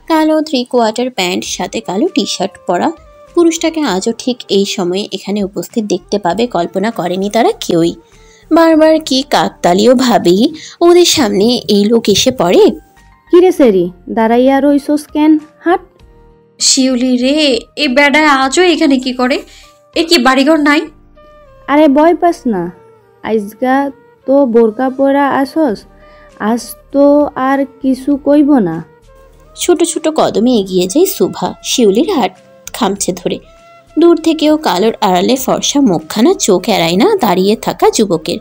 কালো 3/4 প্যান্ট সাথে কালো টি শার্ট পরা পুরুষটাকে আজও ঠিক এই সময়ে এখানে উপস্থিত দেখতে পাবে কল্পনা করেনি তারা কেউই। বারবার কি কাকতালীয় ভাবেই ওদের সামনে এই লোক এসে পড়ে। কিরে সেরি, দাঁড়াইয়া রইছস কেন? হাট। শিউলি রে, এই বেড়ায় আজও এখানে কি করে? এ কি বাড়িঘর নাই? আরে ভয় পাস না, আজগা তো বোরকা পরা আসস, আজ তো আর কিছু কইব না। ছোট ছোট কদমে এগিয়ে যায় সুভা, শিউলির হাত খামছে ধরে। দূর থেকেও কালোর আড়ালে ফর্সা মুখখানা চোখ এড়ায় না দাঁড়িয়ে থাকা যুবকের।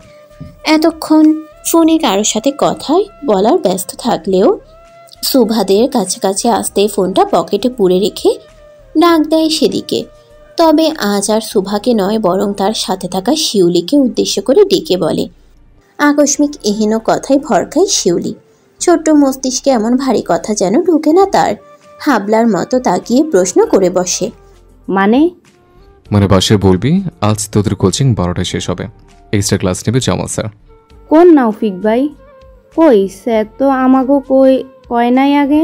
এতক্ষণ ফোনে কারোর সাথে কথাই বলার ব্যস্ত থাকলেও সুভাদের কাছাকাছি আসতেই ফোনটা পকেটে পুরে রেখে ডাক দেয় সেদিকে। তবে আজ আর সুভাকে নয়, বরং তার সাথে থাকা শিউলিকে উদ্দেশ্য করে ডেকে বলে। আকস্মিক এহেন কথায় ভরকায় শিউলি। ছোট্ট মস্তিষ্কে এমন ভারী কথা যেন ঢুকে না তার। হাবলার মতো তাকিয়ে প্রশ্ন করে বসে। মানে বাসে বলবি আজ তোদের কোচিং 12টায় শেষ হবে, এক্সট্রা ক্লাস নেবে জামাল স্যার। কোন নাউফিক ভাই? কই স্যার তো আমাগো কয় নাই আগে।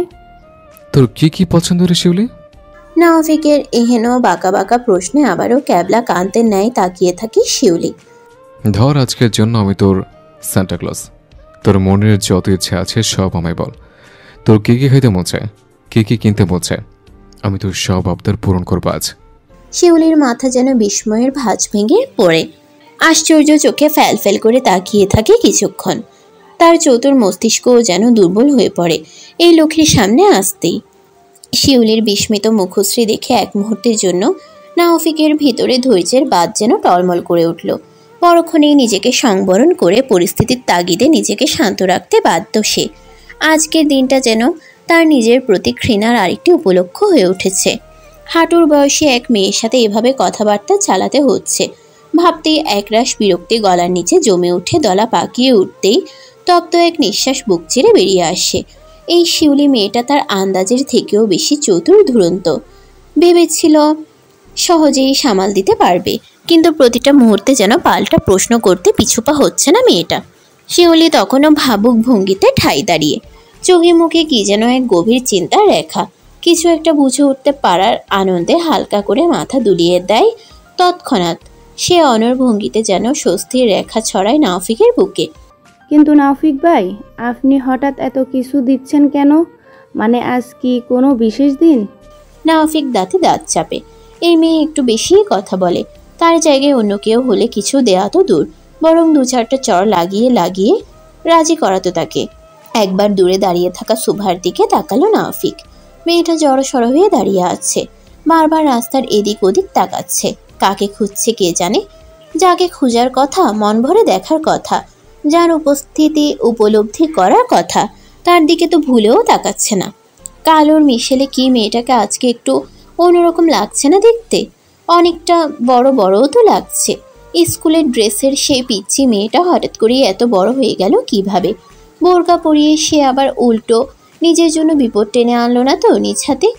তোর কি কি পছন্দ রে শিউলি? নাউফিকের এহেন বাঁকা বাঁকা প্রশ্নে আবারও ক্যাবলা কান্তের ন্যায় তাকিয়ে থাকে শিউলি। ধর আজকের জন্য আমি তোর সান্টা ক্লজ, তোর মনের যত ইচ্ছে আছে সব আমায় বল। তোর কি কি খাইতে মন চায়, কি কি কিনতে মন চায়, আমি তোর সব আবদার পূরণ করবো আজ। শিউলির মাথা যেন বিস্ময়ের ভাঁজ ভেঙে পড়ে। আশ্চর্য চোখে ফ্যাল করে তাকিয়ে থাকে কিছুক্ষণ। তার চতুর মস্তিষ্কও যেন দুর্বল হয়ে পড়ে এই লোকের সামনে আসতেই। শিউলির বিস্মিত মুখশ্রী দেখে এক মুহূর্তের জন্য নাওফিকের ভিতরে ধৈর্যের বাঁধ যেন টলমল করে উঠল। পরক্ষণেই নিজেকে সংবরণ করে পরিস্থিতির তাগিদে নিজেকে শান্ত রাখতে বাধ্য সে। আজকের দিনটা যেন তার নিজের প্রতি ঘৃণার আরেকটি উপলক্ষ হয়ে উঠেছে। হাঁটুর বয়সী এক মেয়ের সাথে এভাবে কথাবার্তা চালাতে হচ্ছে ভাবতেই একরাশ বিরক্তি গলার নিচে জমে উঠে, দলা পাকিয়ে উঠতেই তপ্ত এক নিঃশ্বাস বুক চিরে বেরিয়ে আসে। এই শিউলি মেয়েটা তার আন্দাজের থেকেও বেশি চতুর ধুরন্ত। ভেবেছিল সহজেই সামাল দিতে পারবে, কিন্তু প্রতিটা মুহূর্তে যেন পাল্টা প্রশ্ন করতে পিছুপা হচ্ছে না মেয়েটা। শিউলি তখনও ভাবুক ভঙ্গিতে ঠাই দাঁড়িয়ে, চোখে মুখে কি যেন এক গভীর চিন্তার রেখা। কিছু একটা বুঝে উঠতে পারার আনন্দে হালকা করে মাথা দুলিয়ে দেয়। তৎক্ষণাৎ সে অনর ভঙ্গিতে যেন স্বস্তির রেখা ছড়ায় নাওফিকের বুকে। কিন্তু নাওফিক ভাই, আপনি হঠাৎ এত কিছু দিচ্ছেন কেন? মানে আজ কি কোনো বিশেষ দিন? নাওফিক দাঁতে দাঁত চাপে। এই মেয়ে একটু বেশিই কথা বলে। তার জায়গায় অন্য কেউ হলে কিছু দেয়া তো দূর, বরং 2-4টা চড় লাগিয়ে রাজি করাতো তাকে। একবার দূরে দাঁড়িয়ে থাকা সুভার দিকে তাকালো নাওফিক। মেয়েটা জড়সড় হয়ে দাঁড়িয়ে আছে, বারবার রাস্তার এদিক ওদিক তাকাচ্ছে। কাকে খুঁজছে কে জানে? যাকে খোঁজার কথা, মন ভরে দেখার কথা, যার উপস্থিতি উপলব্ধি করার কথা, তার দিকে তো ভুলেও তাকাচ্ছে না। কালোর মিশেলে কি মেয়েটাকে আজকে একটু অন্যরকম লাগছে না দেখতে? অনেকটা বড়ও তো লাগছে। স্কুলের ড্রেসের সেই পিচ্ছি মেয়েটা হঠাৎ করে এত বড় হয়ে গেল কিভাবে? বোরকা পরিয়ে সে আবার উল্টো নিজের জন্য বিপদ টেনে আনলো না তো নিজ হাতে?